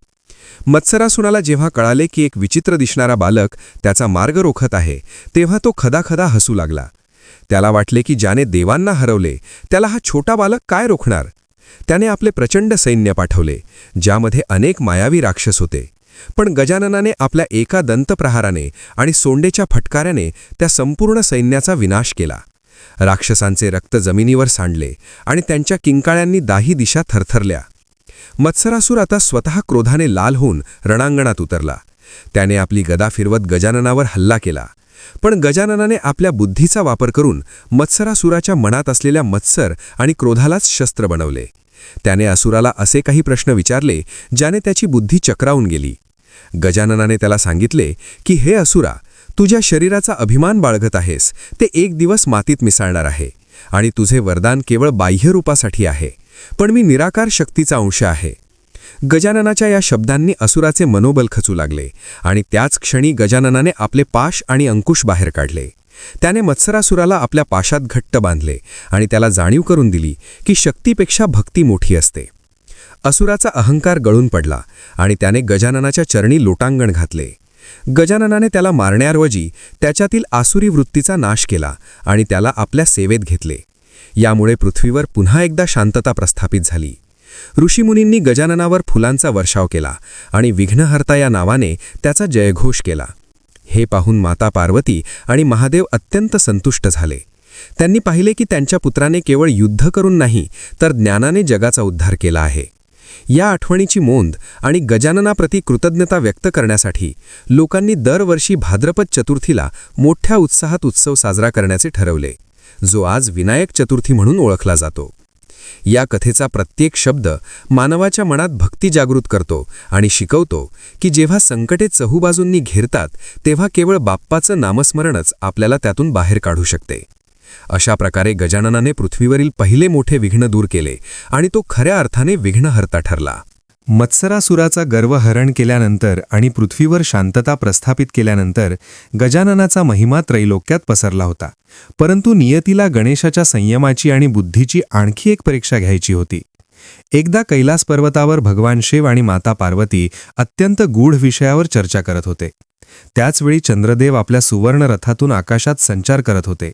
मत्सरासुराला जेव्हा कळाले की एक विचित्र दिसणारा बालक त्याचा मार्ग रोखत आहे, तेव्हा तो खदाखदा हसू लागला. त्याला वाटले की ज्याने देवांना हरवले, त्याला हा छोटा बालक काय रोखणार. त्याने आपले प्रचंड सैन्य पाठवले, ज्यामध्ये अनेक मायावी राक्षस होते. पण गजाननाने आपल्या एका दंतप्रहाराने आणि सोंडेच्या फटकाऱ्याने त्या संपूर्ण सैन्याचा विनाश केला. राक्षसांचे रक्त जमिनीवर सांडले आणि त्यांच्या किंकाळ्यांनी दाही दिशा थरथरल्या. मत्सरासुर आता स्वतः क्रोधाने लाल होऊन रणांगणात उतरला. त्याने आपली गदा फिरवत गजाननावर हल्ला केला. पण गजाननाने आपल्या बुद्धीचा वापर करून मत्सरासुराच्या मनात असलेल्या मत्सर आणि क्रोधालाच शस्त्र बनवले. त्याने असुराला असे काही प्रश्न विचारले, ज्याने त्याची बुद्धी चक्रावून गेली. गजाननाने त्याला सांगितले की हे असुरा, तुझ्या शरीराचा अभिमान बाळगत आहेस, ते एक दिवस मातीत मिसळणार आहे आणि तुझे वरदान केवळ बाह्यरूपासाठी आहे, पण मी निराकार शक्तीचा अंश आहे. गजाननाच्या या शब्दांनी असुराचे मनोबल खचू लागले आणि त्याच क्षणी गजाननाने आपले पाश आणि अंकुश बाहेर काढले. त्याने मत्सरासुराला आपल्या पाशात घट्ट बांधले आणि त्याला जाणीव करून दिली की शक्तीपेक्षा भक्ती मोठी असते. असुराचा अहंकार गळून पडला आणि त्याने गजाननाच्या चरणी लोटांगण घातले. गजाननाने त्याला मारण्याऐवजी त्याच्यातील आसुरी वृत्तीचा नाश केला आणि त्याला आपल्या सेवेत घेतले. यामुळे पृथ्वीवर पुन्हा एकदा शांतता प्रस्थापित झाली. ऋषीमुनींनी गजाननावर फुलांचा वर्षाव केला आणि विघ्नहर्ता या नावाने त्याचा जयघोष केला. हे पाहून माता पार्वती आणि महादेव अत्यंत संतुष्ट झाले. त्यांनी पाहिले की त्यांच्या पुत्राने केवळ युद्ध करून नाही, तर ज्ञानाने जगाचा उद्धार केला आहे. या आठवणीची मोंद आणि गजाननाप्रती कृतज्ञता व्यक्त करण्यासाठी लोकांनी दरवर्षी भाद्रपद चतुर्थीला मोठ्या उत्साहात उत्सव साजरा करण्याचे ठरवले, जो आज विनायक चतुर्थी म्हणून ओळखला जातो. या कथेचा प्रत्येक शब्द मानवाच्या मनात भक्ती जागृत करतो आणि शिकवतो की जेव्हा संकटे चहूबाजूंनी घेरतात, तेव्हा केवळ बाप्पाचं नामस्मरणच आपल्याला त्यातून बाहेर काढू शकते. अशा प्रकारे गजाननाने पृथ्वीवरील पहिले मोठे विघ्न दूर केले आणि तो खऱ्या अर्थाने विघ्नहर्ता ठरला. मत्सरासुराचा गर्व हरण केल्यानंतर आणि पृथ्वीवर शांतता प्रस्थापित केल्यानंतर गजाननाचा महिमा त्रैलोक्यात पसरला होता. परंतु नियतीला गणेशाच्या संयमाची आणि बुद्धीची आणखी एक परीक्षा घ्यायची होती. एकदा कैलास पर्वतावर भगवान शिव आणि माता पार्वती अत्यंत गूढ विषयावर चर्चा करत होते. त्याचवेळी चंद्रदेव आपल्या सुवर्ण रथातून आकाशात संचार करत होते.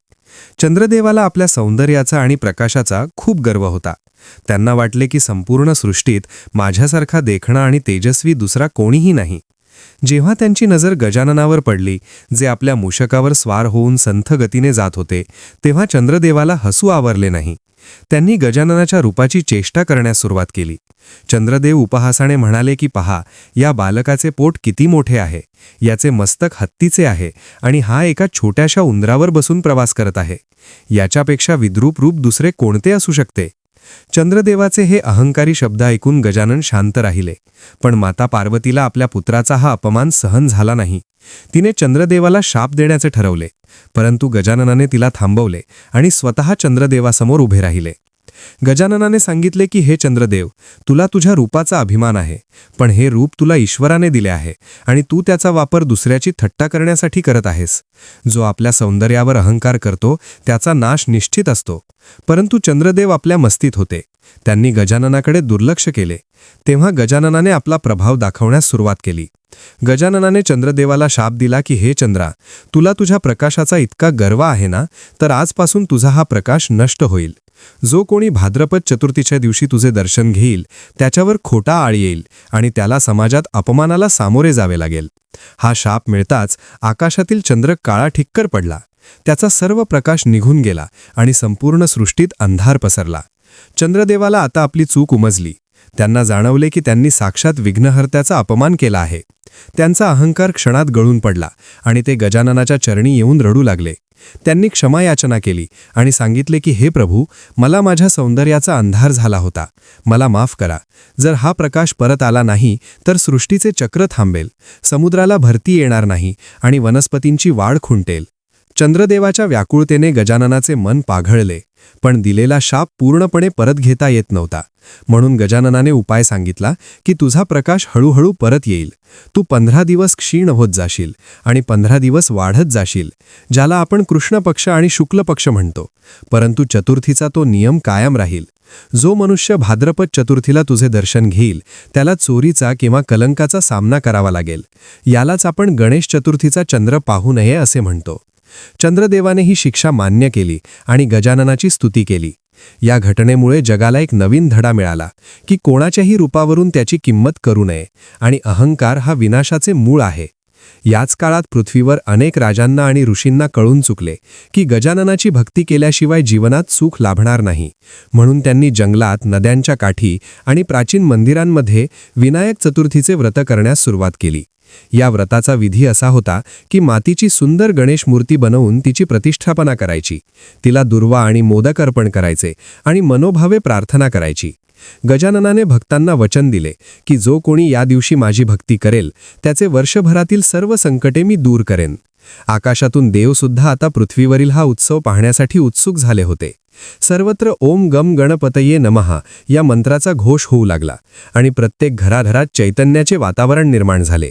चंद्रदेवाला आपल्या सौंदर्याचा आणि प्रकाशाचा खूप गर्व होता. त्यांना वाटले की संपूर्ण सृष्टीत माझ्यासारखा देखणा आणि तेजस्वी दुसरा कोणीही नाही. जेव्हा त्यांची नजर गजाननावर पडली, जे आपल्या मूषकावर स्वार होऊन संथ गतीने जात होते, तेव्हा चंद्रदेवाला हसू आवरले नाही. त्यांनी गजाननाच्या रूपाची चेष्टा करण्यास सुरुवात केली. चंद्रदेव उपहासाने म्हणाले की पहा, या बालकाचे पोट किती मोठे आहे, याचे मस्तक हत्तीचे आहे आणि हा एका छोट्याशा उंदरावर बसून प्रवास करत आहे. याच्यापेक्षा विद्रूप रूप दुसरे कोणते असू शकते? चंद्रदेवाचे हे अहंकारी शब्द ऐकून गजानन शांत राहिले. पण माता पार्वतीला आपल्या पुत्राचा हा अपमान सहन झाला नाही. तिने चंद्रदेवाला शाप देण्याचे ठरवले. परंतु गजाननाने तिला थांबवले आणि स्वतः चंद्रदेवासमोर उभे राहिले. गजाननाने सांगितले की हे चंद्रदेव, तुला तुझ्या रूपाचा अभिमान आहे, पण हे रूप तुला ईश्वराने दिले आहे आणि तू त्याचा वापर दुसऱ्याची थट्टा करण्यासाठी करत आहेस. जो आपल्या सौंदर्यावर अहंकार करतो त्याचा नाश निश्चित असतो. परंतु चंद्रदेव आपल्या मस्तीत होते. त्यांनी गजाननाकडे दुर्लक्ष केले. तेव्हा गजाननाने आपला प्रभाव दाखवण्यास सुरुवात केली. गजाननाने चंद्रदेवाला शाप दिला की हे चंद्रा, तुला तुझ्या प्रकाशाचा इतका गर्व आहे ना, तर आजपासून तुझा हा प्रकाश नष्ट होईल. जो कोणी भाद्रपद चतुर्थीच्या दिवशी तुझे दर्शन घेईल त्याच्यावर खोटा आळ येईल आणि त्याला समाजात अपमानाला सामोरे जावे लागेल. हा शाप मिळताच आकाशातील चंद्र काळा ठिक्कर पडला. त्याचा सर्व प्रकाश निघून गेला आणि संपूर्ण सृष्टीत अंधार पसरला. चंद्रदेवाला आता आपली चूक उमजली. त्यांना जाणवले की त्यांनी साक्षात विघ्नहर्त्याचा अपमान केला आहे. त्यांचा अहंकार क्षणात गळून पडला आणि ते गजाननाच्या चरणी येऊन रडू लागले. त्यांनी क्षमा याचना केली आणि सांगितले की हे प्रभू, मला माझ्या सौंदर्याचा अंधार झाला होता. मला माफ करा. जर हा प्रकाश परत आला नाही तर सृष्टीचे चक्र थांबेल, समुद्राला भरती येणार नाही आणि वनस्पतींची वाढ खुंटेल. चंद्रदेवाच्या व्याकुळतेने गजाननाचे मन पाघळले. पण दिलेला शाप पूर्णपणे परत घेता येत नव्हता. म्हणून गजाननाने उपाय सांगितला की तुझा प्रकाश हळूहळू परत येईल. तू 15 दिवस क्षीण होत जाशील आणि 15 दिवस वाढत जाशील, ज्याला आपण कृष्ण पक्ष आणि शुक्ल पक्ष म्हणतो. परंतु चतुर्थीचा तो नियम कायम राहील. जो मनुष्य भाद्रपद चतुर्थीला तुझे दर्शन घेईल त्याला चोरीचा किंवा कलंकाचा सामना करावा लागेल. यालाच आपण गणेश चतुर्थीचा चंद्र पाहू नये असे म्हणतो. चंद्रदेवाने ही शिक्षा मान्य केली आणि गजाननाची स्तुती केली. या घटनेमुळे जगाला एक नवीन धडा मिळाला की कोणाच्याही रूपावरून त्याची किंमत करू नये आणि अहंकार हा विनाशाचे मूळ आहे. याच काळात पृथ्वीवर अनेक राजांना आणि ऋषींना कळून चुकले की गजाननाची भक्ती केल्याशिवाय जीवनात सुख लाभणार नाही. म्हणून त्यांनी जंगलात, नद्यांच्या काठी आणि प्राचीन मंदिरांमध्ये विनायक चतुर्थीचे व्रत करण्यास सुरुवात केली. या व्रताचा विधी असा होता की मातीची सुंदर गणेश मूर्ती बनवून तिची प्रतिष्ठापना करायची, तिला दुर्वा आणि मोदक अर्पण करायचे आणि मनोभावे प्रार्थना करायची. गजाननाने भक्तांना वचन दिले की जो कोणी या दिवशी माझी भक्ती करेल त्याचे वर्षभरातील सर्व संकटे मी दूर करेन. आकाशातून देवसुद्धा आता पृथ्वीवरील हा उत्सव पाहण्यासाठी उत्सुक झाले होते. सर्वत्र ओम गम गणपतये नमः या मंत्राचा घोष होऊ लागला आणि प्रत्येक घराघरात चैतन्याचे वातावरण निर्माण झाले.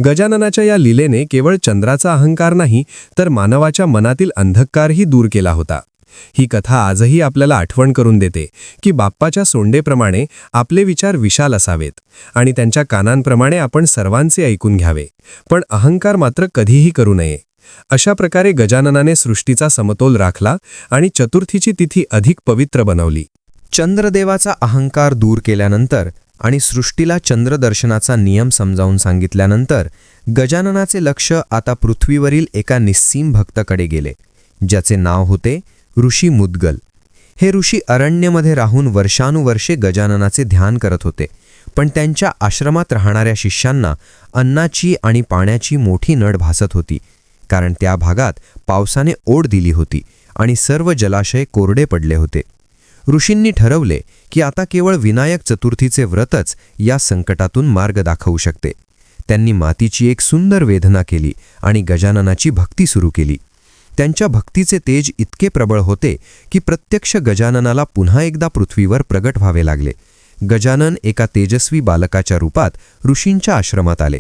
गजाननाच्या या लीलेने केवळ चंद्राचा अहंकार नाही तर मानवाच्या मनातील अंधकारही दूर केला होता. ही कथा आजही आपल्याला आठवण करून देते की बाप्पाच्या सोंडेप्रमाणे आपले विचार विशाल असावेत आणि त्यांच्या कानांप्रमाणे आपण सर्वांचे ऐकून घ्यावे, पण अहंकार मात्र कधीही करू नये. अशा प्रकारे गजाननाने सृष्टीचा समतोल राखला आणि चतुर्थीची तिथी अधिक पवित्र बनवली. चंद्रदेवाचा अहंकार दूर केल्यानंतर आणि सृष्टीला चंद्रदर्शनाचा नियम समजावून सांगितल्यानंतर गजाननाचे लक्ष आता पृथ्वीवरील एका निस्सीम भक्ताकडे गेले, ज्याचे नाव होते ऋषी मुद्गल. हे ऋषी अरण्यमध्ये राहून वर्षानुवर्षे गजाननाचे ध्यान करत होते, पण त्यांच्या आश्रमात राहणाऱ्या शिष्यांना अन्नाची आणि पाण्याची मोठी नड भासत होती, कारण त्या भागात पावसाने ओढ दिली होती आणि सर्व जलाशय कोरडे पडले होते. ऋषींनी ठरवले की आता केवळ विनायक चतुर्थीचे व्रतच या संकटातून मार्ग दाखवू शकते. त्यांनी मातीची एक सुंदर वेदना केली आणि गजाननाची भक्ती सुरू केली. त्यांच्या भक्तीचे तेज इतके प्रबळ होते की प्रत्यक्ष गजाननाला पुन्हा एकदा पृथ्वीवर प्रगट व्हावे लागले. गजानन एका तेजस्वी बालकाच्या रूपात ऋषींच्या आश्रमात आले.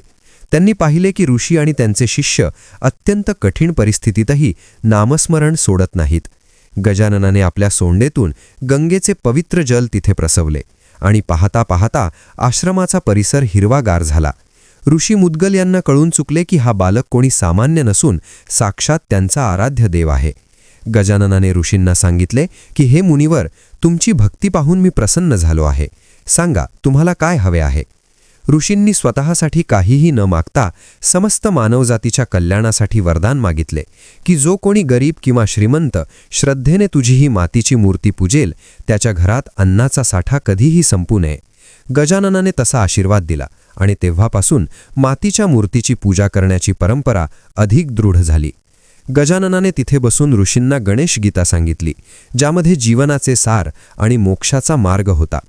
त्यांनी पाहिले की ऋषी आणि त्यांचे शिष्य अत्यंत कठीण परिस्थितीतही नामस्मरण सोडत नाहीत. गजाननाने आपल्या सोंडेतून गंगेचे पवित्र जल तिथे प्रसवले आणि पाहता पाहता आश्रमाचा परिसर हिरवागार झाला. ऋषी मुद्गल यांना कळून चुकले की हा बालक कोणी सामान्य नसून साक्षात त्यांचा आराध्य देव आहे. गजाननाने ऋषींना सांगितले की हे मुनिवर, तुमची भक्ती पाहून मी प्रसन्न झालो आहे. सांगा, तुम्हाला काय हवे आहे? ऋषींनी स्वतःसाठी काहीही न मागता समस्त मानवजातीच्या कल्याणासाठी वरदान मागितले की जो कोणी गरीब किंवा श्रीमंत श्रद्धेने तुझी ही मातीची मूर्ती पूजेल त्याच्या घरात अन्नाचा साठा कधीही संपू नये. गजाननाने तसा आशीर्वाद दिला आणि तेव्हापासून मातीच्या मूर्तीची पूजा करण्याची परंपरा अधिक दृढ झाली. गजाननाने तिथे बसून ऋषींना गणेश गीता सांगितली, ज्यामध्ये जीवनाचे सार आणि मोक्षाचा मार्ग होता.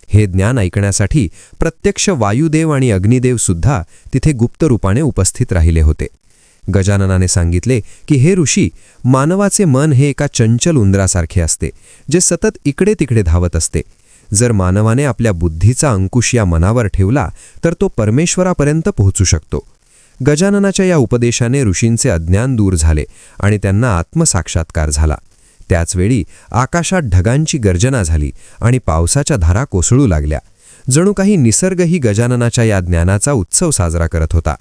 हे ज्ञान ऐकण्यासाठी प्रत्यक्ष वायुदेव आणि अग्निदेव सुद्धा तिथे गुप्त रूपाने उपस्थित राहिले होते. गजाननाने सांगितले की हे ऋषी, मानवाचे मन हे एका चंचल उंदरासारखे असते, जे सतत इकडे तिकडे धावत असते. जर मानवाने आपल्या बुद्धीचा अंकुश या मनावर ठेवला तर तो परमेश्वरापर्यंत पोहोचू शकतो. गजाननाच्या या उपदेशाने ऋषींचे अज्ञान दूर झाले आणि त्यांना आत्मसाक्षात्कार झाला. त्याचवेळी आकाशात ढगांची गर्जना झाली आणि पावसाच्या धारा कोसळू लागल्या. जणू काही निसर्गही गजाननाच्या या ज्ञानाचा उत्सव साजरा करत होता.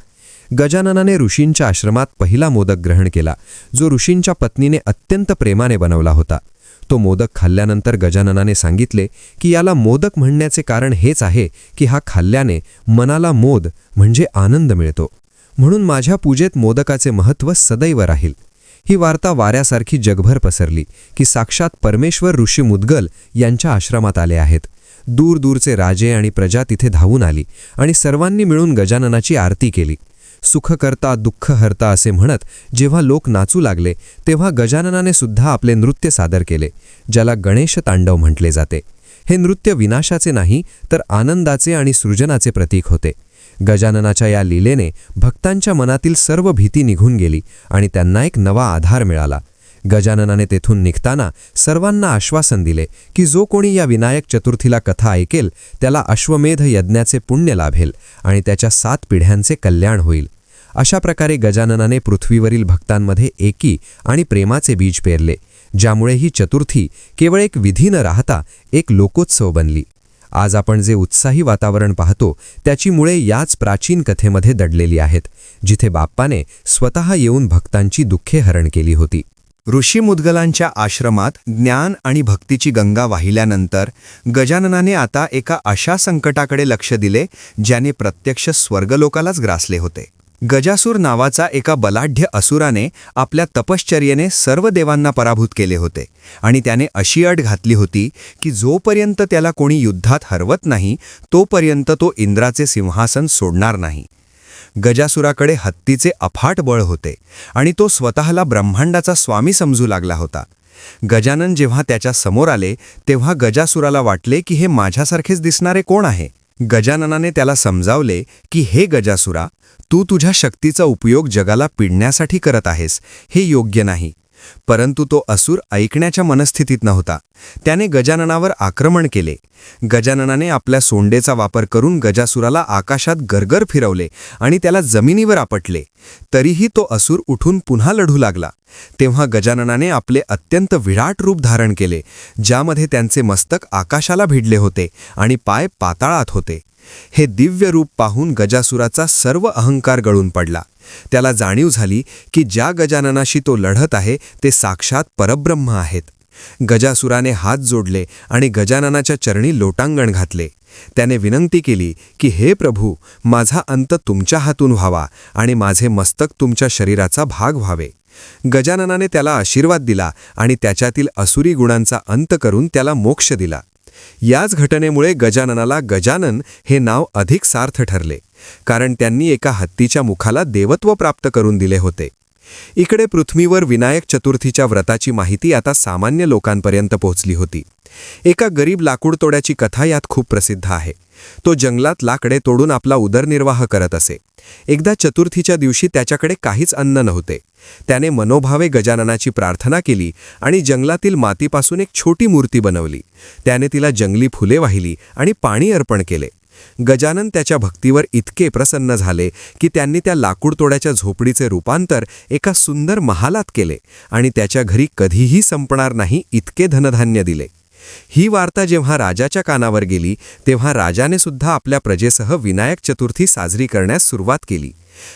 गजाननाने ऋषींच्या आश्रमात पहिला मोदक ग्रहण केला, जो ऋषींच्या पत्नीने अत्यंत प्रेमाने बनवला होता. तो मोदक खाल्ल्यानंतर गजाननाने सांगितले की याला मोदक म्हणण्याचे कारण हेच आहे की हा खाल्ल्याने मनाला मोद म्हणजे आनंद मिळतो. म्हणून माझ्या पूजेत मोदकाचे महत्त्व सदैव राहील. ही वार्ता वाऱ्यासारखी जगभर पसरली की साक्षात परमेश्वर ऋषी मुद्गल यांच्या आश्रमात आले आहेत. दूरदूरचे राजे आणि प्रजा तिथे धावून आली आणि सर्वांनी मिळून गजाननाची आरती केली. सुख करता दुःख हरता असे म्हणत जेव्हा लोक नाचू लागले तेव्हा गजाननाने सुद्धा आपले नृत्य सादर केले, ज्याला गणेश तांडव म्हटले जाते. हे नृत्य विनाशाचे नाही तर आनंदाचे आणि सृजनाचे प्रतीक होते. गजाननाच्या या लीलेने भक्तांच्या मनातील सर्व भीती निघून गेली आणि त्यांना एक नवा आधार मिळाला. गजाननाने तेथून निघताना सर्वांना आश्वासन दिले की जो कोणी या विनायक चतुर्थीला कथा ऐकेल त्याला अश्वमेध यज्ञाचे पुण्य लाभेल आणि त्याच्या 7 पिढ्यांचे कल्याण होईल. अशा प्रकारे गजाननाने पृथ्वीवरील भक्तांमध्ये एकी आणि प्रेमाचे बीज पेरले, ज्यामुळे ही चतुर्थी केवळ एक विधी न राहता एक लोकोत्सव बनली. आज आपण जे उत्साही वातावरण पाहतो त्याची मुळे याच प्राचीन कथेमध्ये दडलेली आहेत, जिथे बाप्पाने स्वतः येऊन भक्तांची दुःखे हरण केली होती. ऋषी मुद्गलांच्या आश्रमात ज्ञान आणि भक्तीची गंगा वाहिल्यानंतर गजाननाने आता एका अशा संकटाकडे लक्ष दिले ज्याने प्रत्यक्ष स्वर्गलोकालाच ग्रासले होते. गजासूर नावाचा एका बलाढ्य असुराने आपल्या तपश्चर्येने सर्व देवांना पराभूत केले होते आणि त्याने अशी अट घातली होती की जोपर्यंत त्याला कोणी युद्धात हरवत नाही तोपर्यंत तो इंद्राचे सिंहासन सोडणार नाही. गजासुराकडे हत्तीचे अफाट बळ होते आणि तो स्वतःला ब्रह्मांडाचा स्वामी समजू लागला होता. गजानन जेव्हा त्याच्या समोर आले तेव्हा गजासुराला वाटले की हे माझ्यासारखेच दिसणारे कोण आहे. गजाननाने त्याला समजावले की हे गजासुरा, तू तुझ्या शक्तीचा उपयोग जगाला पिडण्यासाठी करत आहेस, हे योग्य नाही. परंतु तो असुर ऐकण्याच्या मनस्थितीत नव्हता. त्याने गजाननावर आक्रमण केले. गजाननाने आपल्या सोंडेचा वापर करून गजासुराला आकाशात गरगर फिरवले आणि त्याला जमिनीवर आपटले. तरीही तो असुर उठून पुन्हा लढू लागला. तेव्हा गजाननाने आपले अत्यंत विराट रूप धारण केले, ज्यामध्ये त्यांचे मस्तक आकाशाला भिडले होते आणि पाय पाताळात होते. हे दिव्य रूप पाहून गजासुराचा सर्व अहंकार गळून पडला. त्याला जाणीव झाली की ज्या गजाननाशी तो लढत आहे ते साक्षात परब्रह्म आहेत. गजासुराने हात जोडले आणि गजाननाच्या चरणी लोटांगण घातले. त्याने विनंती केली की हे प्रभू, माझा अंत तुमच्या हातून व्हावा आणि माझे मस्तक तुमच्या शरीराचा भाग व्हावे. गजाननाने त्याला आशीर्वाद दिला आणि त्याच्यातील असुरी गुणांचा अंत करून त्याला मोक्ष दिला. याच घटनेमुळे गजाननाला गजानन हे नाव अधिक सार्थ ठरले, कारण त्यांनी एका हत्तीच्या मुखाला देवत्व प्राप्त करून दिले होते. इकडे पृथ्वीवर विनायक चतुर्थीच्या व्रताची माहिती आता सामान्य लोकांपर्यंत पोहोचली होती. एका गरीब लाकूडतोड्याची कथा यात खूप प्रसिद्ध आहे. तो जंगलात लाकडे तोडून आपला उदरनिर्वाह करत असे. एकदा चतुर्थीच्या दिवशी त्याच्याकडे काहीच अन्न नव्हते. त्याने मनोभावे गजाननाची प्रार्थना केली आणि जंगलातील मातीपासून एक छोटी मूर्ती बनवली. त्याने तिला जंगली फुले वाहिली आणि पाणी अर्पण केले. गजानन त्याच्या भक्तीवर इतके प्रसन्न झाले की त्यांनी त्या लाकूडतोड्याच्या झोपडीचे रूपांतर एका सुंदर महालात केले आणि त्याच्या घरी कधीही संपणार नाही इतके धनधान्य दिले. ही वार्ता जेव्हा राजाच्या कानावर गेली तेव्हा राजाने सुद्धा आपल्या प्रजेसह विनायक चतुर्थी साजरी करण्यास सुरुवात केली.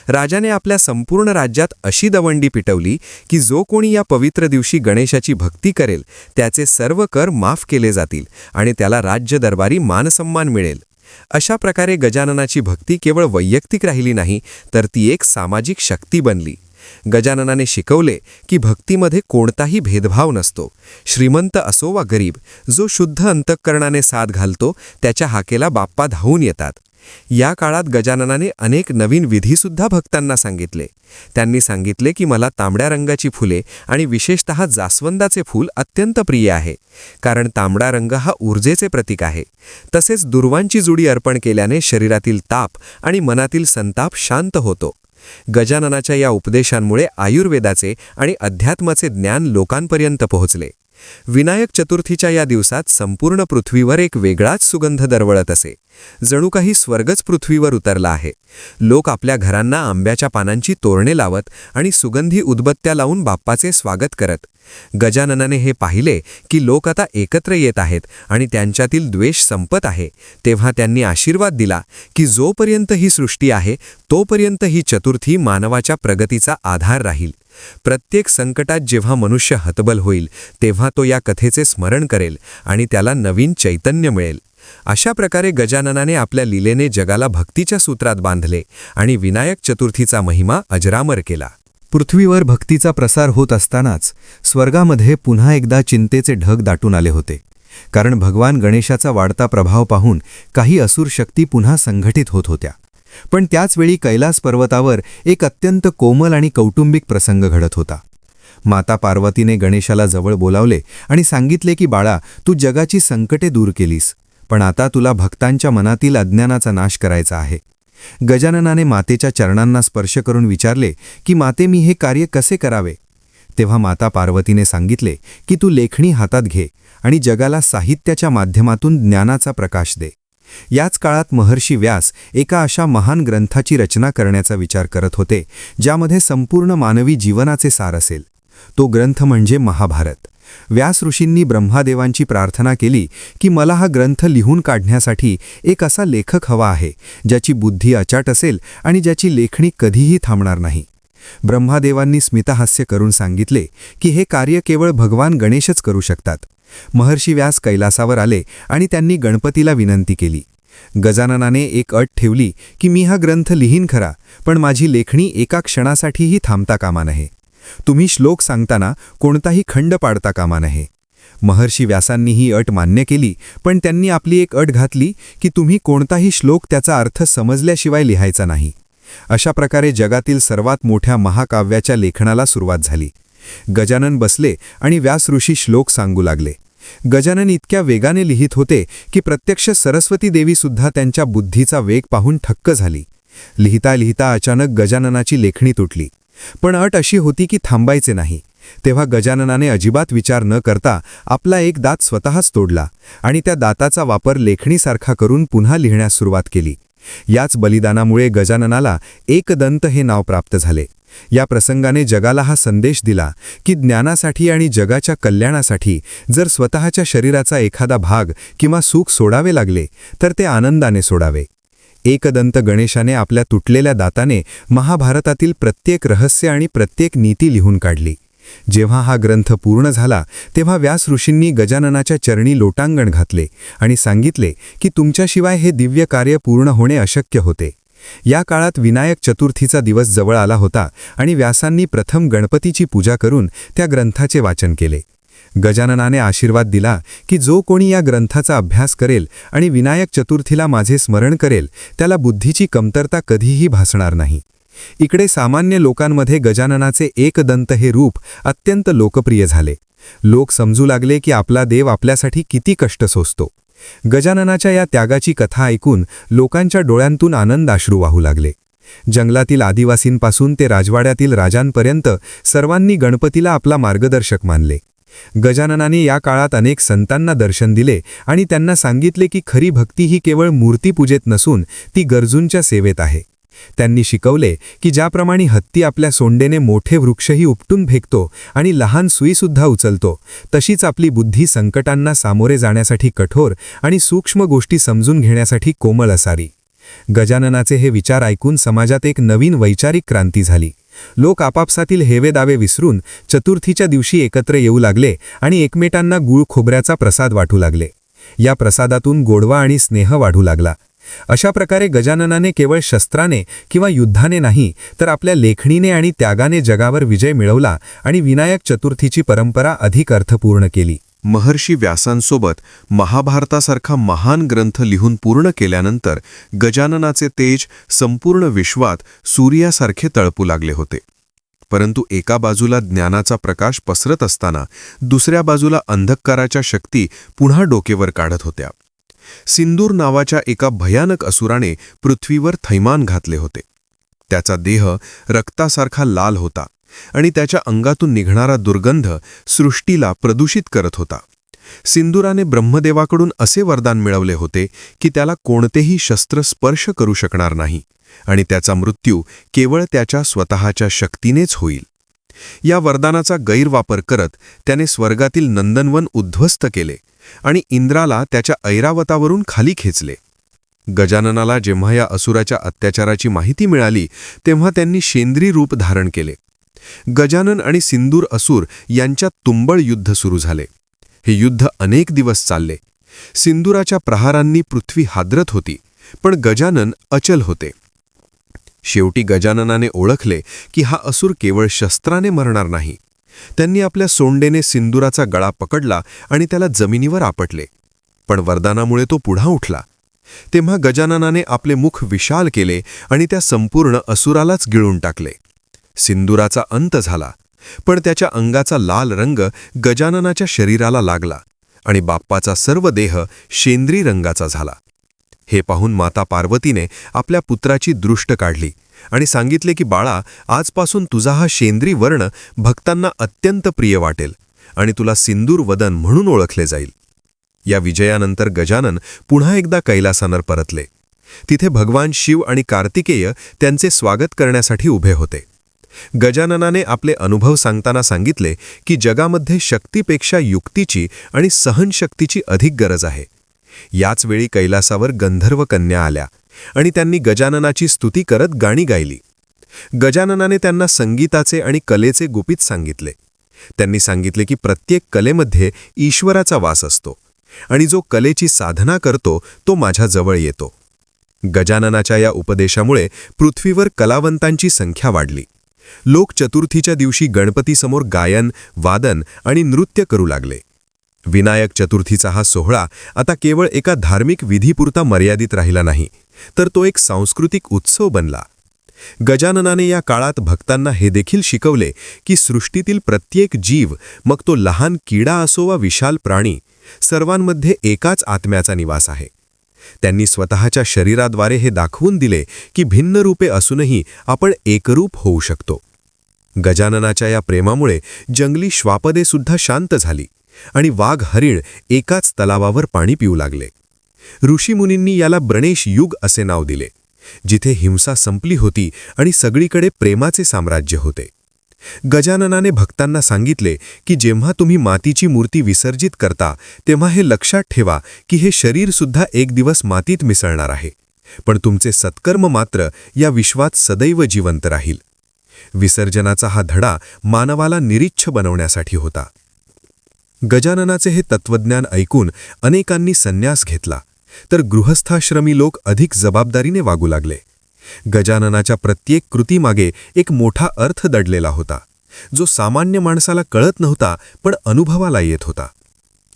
राजाने आपल्या संपूर्ण राज्यात अशी दवंडी पिटवली की जो कोणी या पवित्र दिवशी गणेशाची भक्ती करेल त्याचे सर्व कर माफ केले जातील आणि त्याला राज्य दरबारी मानसन्मान मिळेल. अशा प्रकारे गजाननाची भक्ती केवळ वैयक्तिक राहिली नाही, तर ती एक सामाजिक शक्ती बनली. गजाननाने शिकवले की भक्तीमध्ये कोणताही भेदभाव नसतो. श्रीमंत असो वा गरीब, जो शुद्ध अंतःकरणाने साथ घालतो त्याच्या हाकेला बाप्पा धावून येतात. या काळात गजाननाने अनेक नवीन विधीसुद्धा भक्तांना सांगितले. त्यांनी सांगितले की मला तांबड्या रंगाची फुले आणि विशेषतः जास्वंदाचे फूल अत्यंत प्रिय आहे, कारण तांबडा रंग हा ऊर्जेचे प्रतीक आहे. तसेच दुर्वांची जुडी अर्पण केल्याने शरीरातील ताप आणि मनातील संताप शांत होतो. गजाननाच्या या उपदेशांमुळे आयुर्वेदाचे आणि अध्यात्माचे ज्ञान लोकांपर्यंत पोहोचले. विनायक चतुर्थीच्या या दिवसात संपूर्ण पृथ्वीवर एक वेगळाच सुगंध दरवळत असे. जणू काही स्वर्गच पृथ्वीवर उतरला आहे. लोक आपल्या घरांना आंब्याच्या पानांची तोरणे लावत आणि सुगंधी उदबत्त्या लावून बाप्पाचे स्वागत करत. गजाननाने हे पाहिले की लोक आता एकत्र येत आहेत आणि त्यांच्यातील द्वेष संपत आहे. तेव्हा त्यांनी आशीर्वाद दिला की जोपर्यंत ही सृष्टी आहे तोपर्यंत ही चतुर्थी मानवाच्या प्रगतीचा आधार राहील. प्रत्येक संकटात जेव्हा मनुष्य हतबल होईल तेव्हा तो या कथेचे स्मरण करेल आणि त्याला नवीन चैतन्य मिळेल. अशा प्रकारे गजाननाने आपल्या लीलेने जगाला भक्तीच्या सूत्रात बांधले आणि विनायक चतुर्थीचा महिमा अजरामर केला. पृथ्वीवर भक्तीचा प्रसार होत असतानाच स्वर्गामध्ये पुन्हा एकदा चिंतेचे ढग दाटून आले होते. कारण भगवान गणेशाचा वाढता प्रभाव पाहून काही असुर शक्ती पुन्हा संघटित होत होत्या. पण त्याचवेळी कैलास पर्वतावर एक अत्यंत कोमल आणि कौटुंबिक प्रसंग घडत होता. माता पार्वतीने गणेशाला जवळ बोलावले आणि सांगितले की बाळा, तू जगाची संकटे दूर केलीस, पण आता तुला भक्तांच्या मनातील अज्ञानाचा नाश करायचा आहे. गजाननाने मातेच्या चरणांना स्पर्श करून विचारले की माते, मी हे कार्य कसे करावे? तेव्हा माता पार्वतीने सांगितले की तू लेखणी हातात घे आणि जगाला साहित्याच्या माध्यमातून ज्ञानाचा प्रकाश दे. याच काळात महर्षी व्यास एका अशा महान ग्रंथाची रचना करण्याचा विचार करत होते ज्यामध्ये संपूर्ण मानवी जीवनाचे सार असेल. तो ग्रंथ म्हणजे महाभारत. व्यास ऋषींनी ब्रह्मादेवांची प्रार्थना केली की मला हा ग्रंथ लिहून काढण्यासाठी एक असा लेखक हवा आहे ज्याची बुद्धी अचाट असेल आणि ज्याची लेखणी कधीही थांबणार नाही. ब्रह्मादेवांनी स्मितहास्य करून सांगितले की हे कार्य केवळ भगवान गणेशच करू शकतात. महर्षी व्यास कैलासावर आले आणि त्यांनी गणपतीला विनंती केली. गजाननाने एक अट ठेवली की मी हा ग्रंथ लिहीन खरा, पण माझी लेखणी एका क्षणासाठीही थांबता कामा नये. तुम्ही श्लोक सांगताना कोणताही खंड पाडता कामा नये. महर्षी व्यासांनी ही अट मान्य केली, पण त्यांनी आपली एक अट घातली की तुम्ही कोणताही श्लोक त्याचा अर्थ समजल्याशिवाय लिहायचा नाही. अशा प्रकारे जगातील सर्वात मोठ्या महाकाव्याच्या लेखनाला सुरुवात झाली. गजानन बसले आणि व्यास ऋषी श्लोक सांगू लागले. गजानन इतक्या वेगाने लिहित होते की प्रत्यक्ष सरस्वती देवीसुद्धा त्यांच्या बुद्धीचा वेग पाहून थक्क झाली. लिहिता लिहिता अचानक गजाननाची लेखणी तुटली. पण अट अशी होती की थांबायचे नाही. तेव्हा गजाननाने अजिबात विचार न करता आपला एक दात स्वतःच तोडला आणि त्या दाताचा वापर लेखणीसारखा करून पुन्हा लिहिण्यास सुरुवात केली. याच बलिदानामुळे गजाननाला एकदंत हे नाव प्राप्त झाले. या प्रसंगाने जगाला हा संदेश दिला की ज्ञानासाठी आणि जगाच्या कल्याणासाठी जर स्वतःच्या शरीराचा एखादा भाग किंवा सुख सोडावे लागले तर ते आनंदाने सोडावे. एकदंत गणेशाने आपल्या तुटलेल्या दाताने महाभारतातील प्रत्येक रहस्य आणि प्रत्येक नीती लिहून काढली. जेव्हा हा ग्रंथ पूर्ण झाला तेव्हा व्यास ऋषींनी गजाननाच्या चरणी लोटांगण घातले आणि सांगितले की तुमच्याशिवाय हे दिव्य कार्य पूर्ण होणे अशक्य होते. या काळात विनायक चतुर्थीचा दिवस जवळ आला होता आणि व्यासांनी प्रथम गणपतीची पूजा करून त्या ग्रंथाचे वाचन केले. गजाननाने आशीर्वाद दिला की जो कोणी या ग्रंथाचा अभ्यास करेल आणि विनायक चतुर्थीला माझे स्मरण करेल त्याला बुद्धीची कमतरता कधीही भासणार नाही. इकडे सामान्य लोकांमध्ये गजाननाचे एकदंत हे रूप अत्यंत लोकप्रिय झाले. लोक समजू लागले की आपला देव आपल्यासाठी किती कष्ट सोसतो. गजाननाच्या या त्यागाची कथा ऐकून लोकांच्या डोळ्यांतून आनंदाश्रू वाहू लागले. जंगलातील आदिवासींपासून ते राजवाड्यातील राजांपर्यंत सर्वांनी गणपतीला आपला मार्गदर्शक मानले. गजाननाने या काळात अनेक संतांना दर्शन दिले आणि त्यांना सांगितले की खरी भक्ती ही केवळ मूर्तीपूजेत नसून ती गरजूंच्या सेवेत आहे. त्यांनी शिकवले की ज्याप्रमाणे हत्ती आपल्या सोंडेने मोठे वृक्षही उपटून फेकतो आणि लहान सुईसुद्धा उचलतो, तशीच आपली बुद्धी संकटांना सामोरे जाण्यासाठी कठोर आणि सूक्ष्म गोष्टी समजून घेण्यासाठी कोमल असावी. गजाननाचे हे विचार ऐकून समाजात एक नवीन वैचारिक क्रांती झाली. लोक आपापसातील हेवेदावे विसरून चतुर्थीच्या दिवशी एकत्र येऊ लागले आणि एकमेकांना गूळ खोबऱ्याचा प्रसाद वाटू लागले. या प्रसादातून गोडवा आणि स्नेह वाढू लागला. अशा प्रकारे गजाननाने केवळ शस्त्राने किंवा युद्धाने नाही तर आपल्या लेखणीने आणि त्यागाने जगावर विजय मिळवला आणि विनायक चतुर्थीची परंपरा अधिक अर्थपूर्ण केली. महर्षी व्यासांसोबत महाभारतासारखा महान ग्रंथ लिहून पूर्ण केल्यानंतर गजाननाचे तेज संपूर्ण विश्वात सूर्यासारखे तळपू लागले होते. परंतु एका बाजूला ज्ञानाचा प्रकाश पसरत असताना दुसऱ्या बाजूला अंधकाराच्या शक्ती पुन्हा डोकेवर काढत होत्या. सिंदूर नावाच्या एका भयानक असुराने पृथ्वीवर थैमान घातले होते. त्याचा देह रक्तासारखा लाल होता आणि त्याच्या अंगातून निघणारा दुर्गंध सृष्टीला प्रदूषित करत होता. सिंदुराने ब्रह्मदेवाकडून असे वरदान मिळवले होते की त्याला कोणतेही शस्त्र स्पर्श करू शकणार नाही आणि त्याचा मृत्यू केवळ त्याच्या स्वतःच्या शक्तीनेच होईल. या वरदानाचा गैरवापर करत त्याने स्वर्गातील नंदनवन उद्ध्वस्त केले आणि इंद्राला त्याच्या ऐरावतावरून खाली खेचले. गजाननाला जेव्हा या असुराच्या अत्याचाराची माहिती मिळाली तेव्हा त्यांनी शेंद्री रूप धारण केले. गजानन आणि सिंदूर असुर यांच्यात तुंबळ युद्ध सुरू झाले. हे युद्ध अनेक दिवस चालले. सिंदुराच्या प्रहारांनी पृथ्वी हादरत होती, पण गजानन अचल होते. शेवटी गजाननाने ओळखले की हा असुर केवळ शस्त्राने मरणार नाही. त्यांनी आपल्या सोंडेने सिंदुराचा गळा पकडला आणि त्याला जमिनीवर आपटले. पण वरदानामुळे तो पुढा उठला. तेव्हा गजाननाने आपले मुख विशाल केले आणि त्या संपूर्ण असुरालाच गिळून टाकले. सिंदुराचा अंत झाला, पण त्याच्या अंगाचा लाल रंग गजाननाच्या शरीराला लागला आणि बाप्पाचा सर्व देह शेंद्री रंगाचा झाला. हे पाहून माता पार्वतीने आपल्या पुत्राची दृष्ट काढली आणि सांगितले की बाळा, आजपासून तुझा हा शेंद्री वर्ण भक्तांना अत्यंत प्रिय वाटेल आणि तुला सिंदूर वदन म्हणून ओळखले जाईल. या विजयानंतर गजानन पुन्हा एकदा कैलासावर परतले. तिथे भगवान शिव आणि कार्तिकेय त्यांचे स्वागत करण्यासाठी उभे होते. गजाननाने आपले अनुभव सांगताना सांगितले की जगामध्ये शक्तीपेक्षा युक्तीची आणि सहनशक्तीची अधिक गरज आहे. याच वेळी कैलासावर गंधर्व कन्या आल्या आणि त्यांनी गजाननाची स्तुती करत गाणी गायली. गजाननाने त्यांना संगीताचे आणि कलेचे गुपित सांगितले. त्यांनी सांगितले की प्रत्येक कलेमध्ये ईश्वराचा वास असतो आणि जो कलेची साधना करतो तो माझ्याजवळ येतो. गजाननाच्या या उपदेशामुळे पृथ्वीवर कलावंतांची संख्या वाढली. लोक चतुर्थीच्या दिवशी गणपतीसमोर गायन, वादन आणि नृत्य करू लागले. विनायक चतुर्थीचा हा सोहळा आता केवळ एका धार्मिक विधीपुरता मर्यादित राहिला नाही, तर तो एक सांस्कृतिक उत्सव बनला. गजाननाने या काळात भक्तांना हे देखील शिकवले की सृष्टीतील प्रत्येक जीव, मग तो लहान किडा असो वा विशाल प्राणी, सर्वांमध्ये एकाच आत्म्याचा निवास आहे. त्यांनी स्वतःच्या शरीराद्वारे हे दाखवून दिले की भिन्न रूपे असूनही आपण एकरूप होऊ शकतो. गजाननाच्या या प्रेमामुळे जंगली श्वापदेसुद्धा शांत झाली आणि वाघ हरिण एकाच तलावावर पाणी पिऊ लागले. ऋषीमुनींनी याला ब्रणेश युग असे नाव दिले, जिथे हिंसा संपली होती आणि सगळीकडे प्रेमाचे साम्राज्य होते. गजाननाने भक्तांना सांगितले की जेव्हा तुम्ही मातीची मूर्ती विसर्जित करता तेव्हा हे लक्षात ठेवा की हे शरीरसुद्धा एक दिवस मातीत मिसळणार आहे, पण तुमचे सत्कर्म मात्र या विश्वात सदैव जिवंत राहील. विसर्जनाचा हा धडा मानवाला निरीच्छ बनवण्यासाठी होता. गजाननाचे हे तत्वज्ञान ऐकून अनेकांनी संन्यास घेतला, तर गृहस्थाश्रमी लोक अधिक जबाबदारीने वागू लागले. गजाननाच्या प्रत्येक कृतीमागे एक मोठा अर्थ दडलेला होता, जो सामान्य माणसाला कळत नव्हता पण अनुभवाला येत होता.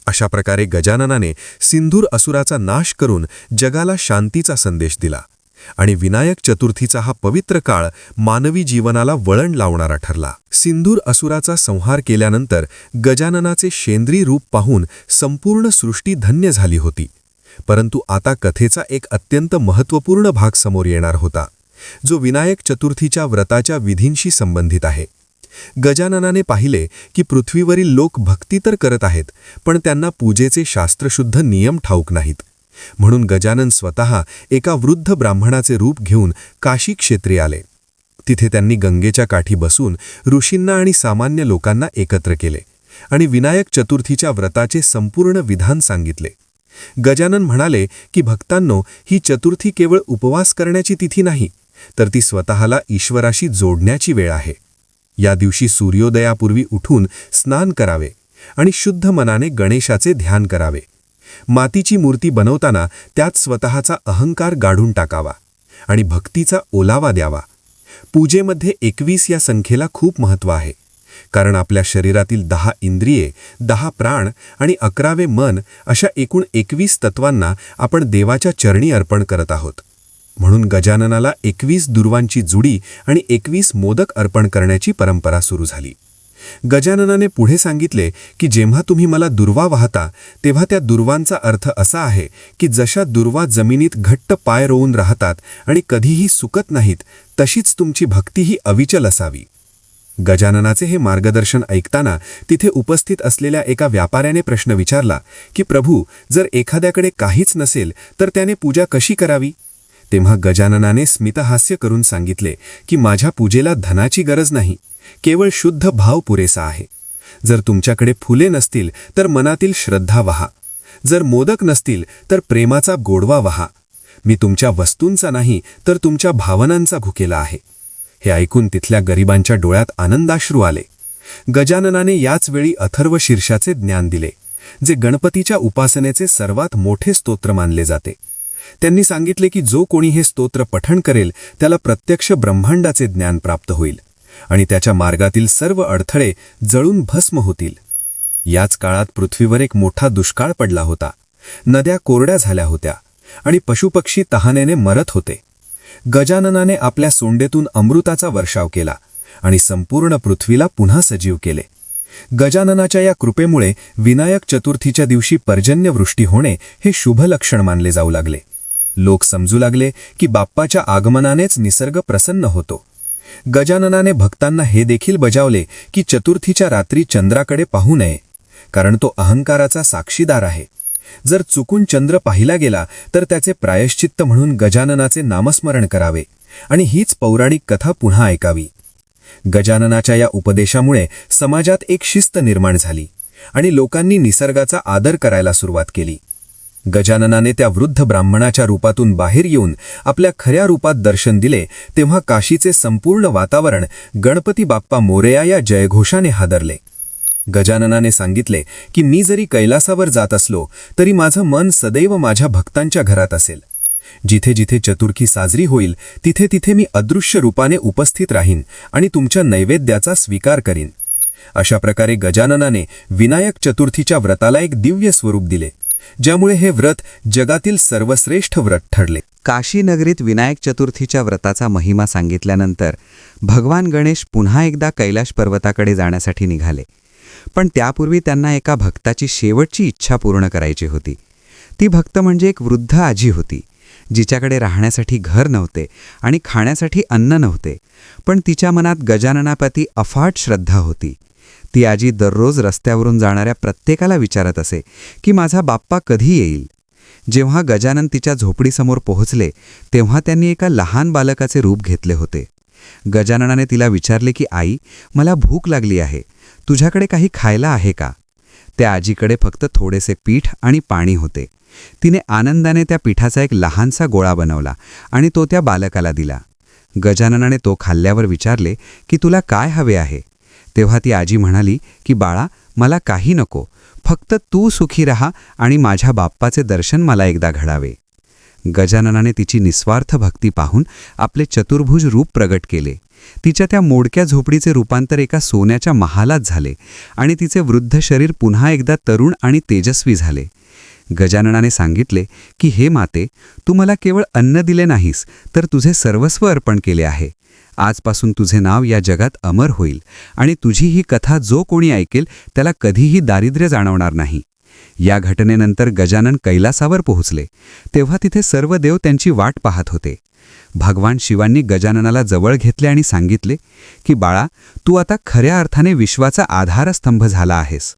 अशा प्रकारे गजाननाने सिंदूर असुराचा नाश करून जगाला शांतीचा संदेश दिला आणि विनायक चतुर्थीचा हा पवित्र काळ मानवी जीवनाला वळण लावणारा ठरला. सिंदूर असुराचा संहार केल्यानंतर गजाननाचे शेंद्री रूप पाहून संपूर्ण सृष्टी धन्य झाली होती. परंतु आता कथेचा एक अत्यंत महत्त्वपूर्ण भाग समोर येणार होता, जो विनायक चतुर्थीच्या व्रताच्या विधींशी संबंधित आहे. गजाननाने पाहिले की पृथ्वीवरील लोक भक्ती तर करत आहेत, पण त्यांना पूजेचे शास्त्रशुद्ध नियम ठाऊक नाहीत. म्हणून गजानन स्वतः एका वृद्ध ब्राह्मणाचे रूप घेऊन काशी क्षेत्री आले. तिथे त्यांनी गंगेच्या काठी बसून ऋषींना आणि सामान्य लोकांना एकत्र केले आणि विनायक चतुर्थीच्या व्रताचे संपूर्ण विधान सांगितले. गजानन म्हणाले की भक्तांनो, ही चतुर्थी केवळ उपवास करण्याची तिथी नाही, तर ती स्वतःला ईश्वराशी जोडण्याची वेळ आहे. या दिवशी सूर्योदयापूर्वी उठून स्नान करावे आणि शुद्ध मनाने गणेशाचे ध्यान करावे. मातीची मूर्ती बनवताना त्यात स्वतःचा अहंकार गाढून टाकावा आणि भक्तीचा ओलावा द्यावा. पूजेमध्ये 21 या संख्येला खूप महत्त्व आहे, कारण आपल्या शरीरातील 10 इंद्रिये, 10 प्राण आणि 11वे मन अशा एकूण 21 तत्वांना आपण देवाच्या चरणी अर्पण करत आहोत. म्हणून गजाननाला 21 दुर्वांची जुडी आणि 21 मोदक अर्पण करण्याची परंपरा सुरू झाली. गजाननाने पुढे सांगितले की जेव्हा तुम्ही मला दुर्वा वाहता तेव्हा त्या दुर्वांचा अर्थ असा आहे की जशा दुर्वा जमिनीत घट्ट पाय रोवून राहतात आणि कधीही सुकत नाहीत, तशीच तुमची भक्तीही अविचल असावी. गजाननाचे हे मार्गदर्शन ऐकताना तिथे उपस्थित असलेल्या एका व्यापाऱ्याने प्रश्न विचारला की प्रभू, जर एखाद्याकडे काहीच नसेल तर त्याने पूजा कशी करावी? तेव्हा गजाननाने स्मितहास्य करून सांगितले की माझ्या पूजेला धनाची गरज नाही, केवळ शुद्ध भाव पुरेसा आहे. जर तुमच्याकडे फुले नसतील तर मनातील श्रद्धा वहा, जर मोदक नसतील तर प्रेमाचा गोडवा वहा. मी तुमच्या वस्तूंचा नाही तर तुमच्या भावनांचा भुकेला आहे. हे ऐकून तिथल्या गरिबांच्या डोळ्यात आनंदाश्रू आले. गजाननाने याच वेळी अथर्व शीर्षाचे ज्ञान दिले, जे गणपतीच्या उपासनेचे सर्वात मोठे स्तोत्र मानले जाते. त्यांनी सांगितले की जो कोणी हे स्तोत्र पठण करेल त्याला प्रत्यक्ष ब्रह्मांडाचे ज्ञान प्राप्त होईल आणि त्याच्या मार्गातील सर्व अडथळे जळून भस्म होतील. याच काळात पृथ्वीवर एक मोठा दुष्काळ पडला होता. नद्या कोरड्या झाल्या होत्या आणि पशुपक्षी तहानेने मरत होते. गजाननाने आपल्या सोंडेतून अमृताचा वर्षाव केला आणि संपूर्ण पृथ्वीला पुन्हा सजीव केले. गजाननाच्या या कृपेमुळे विनायक चतुर्थीच्या दिवशी पर्जन्यवृष्टी होणे हे शुभ लक्षण मानले जाऊ लागले. लोक समजू लागले की बाप्पाच्या आगमनानेच निसर्ग प्रसन्न होतो. गजाननाने भक्तांना हे देखील बजावले की चतुर्थीच्या रात्री चंद्राकडे पाहू नये, कारण तो अहंकाराचा साक्षीदार आहे. जर चुकून चंद्र पाहिला गेला तर त्याचे प्रायश्चित्त म्हणून गजाननाचे नामस्मरण करावे आणि हीच पौराणिक कथा पुन्हा ऐकावी. गजाननाच्या या उपदेशामुळे समाजात एक शिस्त निर्माण झाली आणि लोकांनी निसर्गाचा आदर करायला सुरुवात केली. गजाननाने त्या वृद्ध ब्राह्मणाच्या रूपातून बाहेर येऊन आपल्या खऱ्या रूपात दर्शन दिले तेव्हा काशीचे संपूर्ण वातावरण गणपती बाप्पा मोरया या जयघोषाने हादरले. गजाननाने सांगितले की मी जरी कैलासावर जात असलो तरी माझं मन सदैव माझ्या भक्तांच्या घरात असेल. जिथे जिथे चतुर्थी साजरी होईल तिथे तिथे मी अदृश्य रूपाने उपस्थित राहीन आणि तुमच्या नैवेद्याचा स्वीकार करीन. अशा प्रकारे गजाननाने विनायक चतुर्थीच्या व्रताला एक दिव्य स्वरूप दिले, ज्यामुळे हे व्रत जगातील सर्वश्रेष्ठ व्रत ठरले. काशी नगरीत विनायक चतुर्थीच्या व्रताचा महिमा सांगितल्यानंतर भगवान गणेश पुन्हा एकदा कैलाश पर्वताकडे जाण्यासाठी निघाले. पण त्यापूर्वी त्यांना एका भक्ताची शेवटची इच्छा पूर्ण करायची होती. ती भक्त म्हणजे एक वृद्ध आजी होती, जिच्याकडे राहण्यासाठी घर नव्हते आणि खाण्यासाठी अन्न नव्हते, पण तिच्या मनात गजाननाप्रती अफाट श्रद्धा होती. ती आजी दररोज रस्त्यावरून जाणाऱ्या प्रत्येकाला विचारत असे की माझा बाप्पा कधी येईल. जेव्हा गजानन तिच्या झोपडीसमोर पोहोचले तेव्हा त्यांनी एका लहान बालकाचे रूप घेतले होते. गजाननाने तिला विचारले की आई, मला भूक लागली आहे, तुझ्याकडे काही खायला आहे का? त्या आजीकडे फक्त थोडेसे पीठ आणि पाणी होते. तिने आनंदाने त्या पिठाचा एक लहानसा गोळा बनवला आणि तो त्या बालकाला दिला. गजाननाने तो खाल्ल्यावर विचारले की तुला काय हवे आहे? तेव्हा ती आजी म्हणाली की बाळा, मला काही नको, फक्त तू सुखी राहा आणि माझ्या बाप्पाचे दर्शन मला एकदा घडावे. गजाननाने तिची निस्वार्थ भक्ती पाहून आपले चतुर्भुज रूप प्रगट केले. तिच्या त्या मोडक्या झोपडीचे रूपांतर एका सोन्याच्या महालात झाले आणि तिचे वृद्ध शरीर पुन्हा एकदा तरुण आणि तेजस्वी झाले. गजाननाने सांगितले की हे माते, तू मला केवळ अन्न दिले नाहीस तर तुझे सर्वस्व अर्पण केले आहे. आजपासून तुझे नाव या जगात अमर होईल आणि तुझी ही कथा जो कोणी ऐकेल त्याला कधीही दारिद्र्य जाणवणार नाही. या घटनेनंतर गजानन कैलासावर पोहोचले. तेव्हा तिथे सर्व देव त्यांची वाट पाहत होते. भगवान शिवांनी गजाननाला जवळ घेतले आणि सांगितले की बाळा, तू आता खऱ्या अर्थाने विश्वाचा आधारस्तंभ झाला आहेस.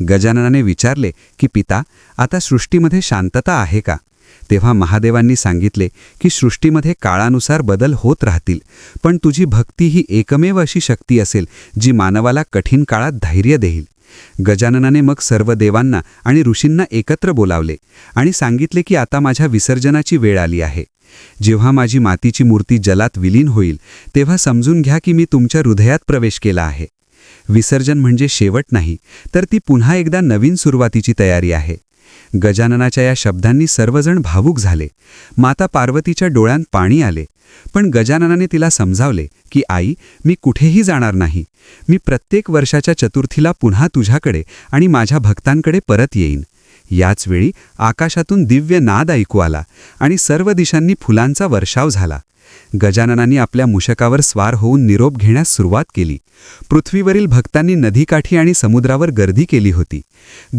गजाननाने विचारले की पिता, आता सृष्टीमध्ये शांतता आहे का? तेव्हा महादेवांनी सांगितले की सृष्टीमध्ये काळानुसार बदल होत राहतील, पण तुझी भक्ती ही एकमेव अशी शक्ती असेल जी मानवाला कठीण काळात धैर्य देईल. गजाननाने मग सर्व देवांना आणि ऋषींना एकत्र बोलावले आणि सांगितले की आता माझ्या विसर्जनाची वेळ आली आहे. जेव्हा माझी मातीची मूर्ती जलात विलीन होईल तेव्हा समजून घ्या की मी तुमच्या हृदयात प्रवेश केला आहे. विसर्जन म्हणजे शेवट नाही, तर ती पुन्हा एकदा नवीन सुरुवातीची तयारी आहे. गजाननाच्या या शब्दांनी सर्वजण भावूक झाले. माता पार्वतीच्या डोळ्यांत पाणी आले. पण गजाननाने तिला समजावले की आई, मी कुठेही जाणार नाही. मी प्रत्येक वर्षाच्या चतुर्थीला पुन्हा तुझ्याकडे आणि माझ्या भक्तांकडे परत येईन. याच वेळी आकाशातून दिव्य नाद ऐकू आला आणि सर्व दिशांनी फुलांचा वर्षाव झाला. गजाननांनी आपल्या मूषकावर स्वार होऊन निरोप घेण्यास सुरुवात केली. पृथ्वीवरील भक्तांनी नदीकाठी आणि समुद्रावर गर्दी केली होती.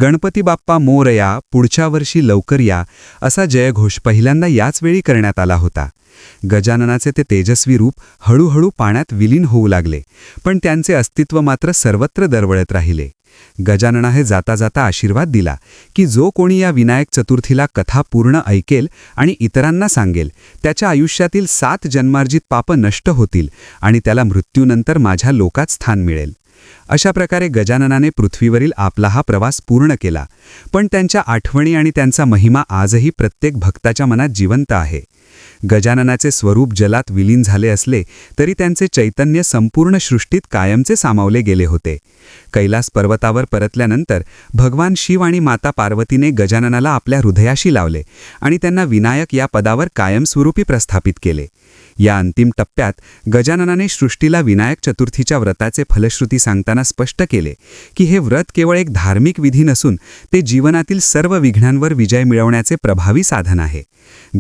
गणपती बाप्पा मोरया, पुढच्या वर्षी लवकर या, असा जयघोष पहिल्यांदा याच वेळी करण्यात आला होता. गजाननाचे ते तेजस्वी रूप हळूहळू पाण्यात विलीन होऊ लागले, पण त्यांचे अस्तित्व मात्र सर्वत्र दरवळत राहिले. गजाननाने जाता जाता आशीर्वाद दिला की जो कोणी या विनायक चतुर्थीला कथा पूर्ण ऐकेल आणि इतरांना सांगेल, त्याच्या आयुष्यातील 7 जन्मार्जित पाप नष्ट होतील आणि त्याला मृत्यूनंतर माझ्या लोकात स्थान मिळेल. अशा प्रकारे गजाननाने पृथ्वीवरील आपला हा प्रवास पूर्ण केला. पण त्यांच्या आठवणी आणि त्यांचा महिमा आजही प्रत्येक भक्ताच्या मनात जिवंत आहे. गजाननाचे स्वरूप जलात विलीन झाले असले तरी त्यांचे चैतन्य संपूर्ण सृष्टीत कायमचे सामावले गेले होते. कैलास पर्वतावर परतल्यानंतर भगवान शिव आणि माता पार्वतीने गजाननाला आपल्या हृदयाशी लावले आणि त्यांना विनायक या पदावर कायमस्वरूपी प्रस्थापित केले. या अंतिम टप्प्यात गजाननाने सृष्टीला विनायक चतुर्थीच्या व्रताचे फलश्रुती सांगताना स्पष्ट केले की हे व्रत केवळ एक धार्मिक विधी नसून ते जीवनातील सर्व विघ्नांवर विजय मिळवण्याचे प्रभावी साधन आहे.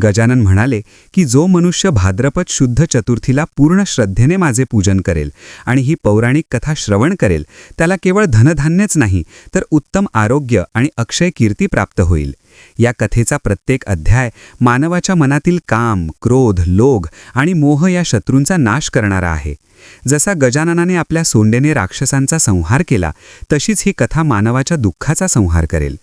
गजानन म्हणाले की जो मनुष्य भाद्रपद शुद्ध चतुर्थीला पूर्ण श्रद्धेने माझे पूजन करेल आणि ही पौराणिक कथा श्रवण करेल, त्याला केवळ धनधान्यच नाही तर उत्तम आरोग्य आणि अक्षय कीर्ती प्राप्त होईल. या कथेचा प्रत्येक अध्याय मानवाच्या मनातील काम, क्रोध, लोभ आणि मोह या शत्रूंचा नाश करणारा आहे. जसा गजाननाने आपल्या सोंडेने राक्षसांचा संहार केला, तशीच ही कथा मानवाच्या दुःखाचा संहार करेल.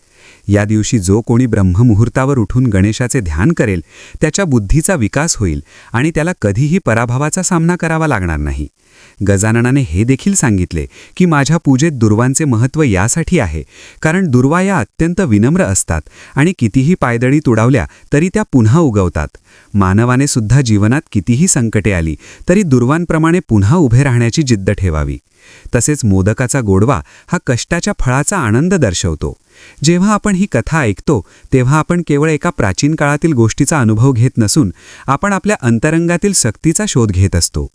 या दिवशी जो कोणी ब्रह्ममुहूर्तावर उठून गणेशाचे ध्यान करेल, त्याच्या बुद्धीचा विकास होईल आणि त्याला कधीही पराभवाचा सामना करावा लागणार नाही. गजाननाने हे देखील सांगितले की माझ्या पूजेत दुर्वांचे महत्त्व यासाठी आहे कारण दुर्वा या अत्यंत विनम्र असतात आणि कितीही पायदळी तुडवल्या तरी त्या पुन्हा उगवतात. मानवाने सुद्धा जीवनात कितीही संकटे आली तरी दुर्वांप्रमाणे पुन्हा उभे राहण्याची जिद्द ठेवावी. तसेच मोदकाचा गोडवा हा कष्टाच्या फळाचा आनंद दर्शवतो. जेव्हा आपण ही कथा ऐकतो तेव्हा आपण केवळ एका प्राचीन काळातील गोष्टीचा अनुभव घेत नसून आपण आपल्या अंतरंगातील शक्तीचा शोध घेत असतो.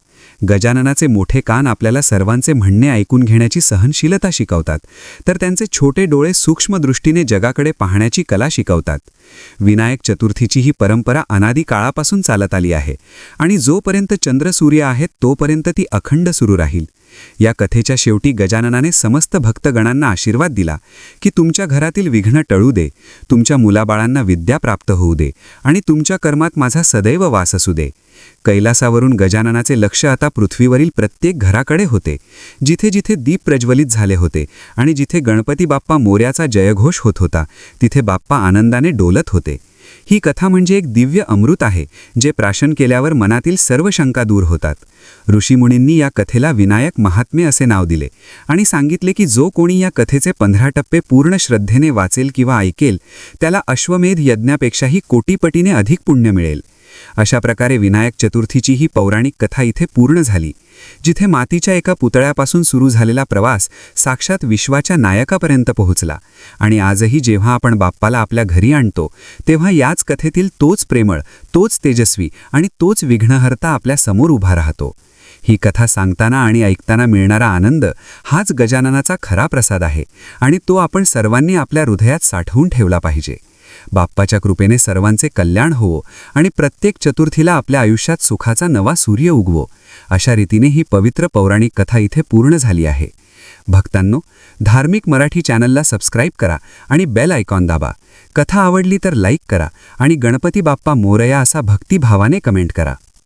गजाननाचे मोठे कान आपल्याला सर्वांचे म्हणणे ऐकून घेण्याची सहनशीलता शिकवतात, तर त्यांचे छोटे डोळे सूक्ष्म दृष्टीने जगाकडे पाहण्याची कला शिकवतात. विनायक चतुर्थीची ही परंपरा अनादी काळापासून चालत आली आहे आणि जोपर्यंत चंद्र सूर्य आहेत तोपर्यंत ती अखंड सुरू राहील. या कथेच्या शेवटी गजाननाने समस्त भक्तगणांना आशीर्वाद दिला की तुमच्या घरातील विघ्न टळू दे, तुमच्या मुलाबाळांना विद्या प्राप्त होऊ दे आणि तुमच्या कर्मात माझा सदैव वास असू दे. कैलासावरून गजाननाचे लक्ष आता पृथ्वीवरील प्रत्येक घराकडे होते. जिथे जिथे दीप प्रज्वलित झाले होते आणि जिथे गणपती बाप्पा मोर्याचा जयघोष होत होता, तिथे बाप्पा आनंदाने डोलत होते. ही कथा म्हणजे एक दिव्य अमृत आहे जे प्राशन केल्यावर मनातील सर्व शंका दूर होतात. ऋषीमुनींनी या कथेला विनायक महात्म्य असे नाव दिले आणि सांगितले की जो कोणी या कथेचे 15 टप्पे पूर्ण श्रद्धेने वाचेल किंवा ऐकेल, त्याला अश्वमेध यज्ञापेक्षाही कोटीपटीने अधिक पुण्य मिळेल. अशा प्रकारे विनायक चतुर्थीची ही पौराणिक कथा इथे पूर्ण झाली. जिथे मातीच्या एका पुतळ्यापासून सुरू झालेला प्रवास साक्षात विश्वाच्या नायकापर्यंत पोहोचला आणि आजही जेव्हा आपण बाप्पाला आपल्या घरी आणतो तेव्हा याच कथेतील तोच प्रेमळ, तोच तेजस्वी आणि तोच विघ्नहर्ता आपल्या समोर उभा राहतो. ही कथा सांगताना आणि ऐकताना मिळणारा आनंद हाच गजाननाचा खरा प्रसाद आहे आणि तो आपण सर्वांनी आपल्या हृदयात साठवून ठेवला पाहिजे. बाप्पाच्या कृपेने सर्वांचे कल्याण होवो आणि प्रत्येक चतुर्थीला आपल्या आयुष्यात सुखाचा नवा सूर्य उगवो. अशा रीतीने ही पवित्र पौराणिक कथा इथे पूर्ण झाली आहे. भक्तांनो, धार्मिक मराठी चॅनलला सबस्क्राईब करा आणि बेल आयकॉन दाबा. कथा आवडली तर लाईक करा आणि गणपती बाप्पा मोरया असा भक्तिभावाने कमेंट करा.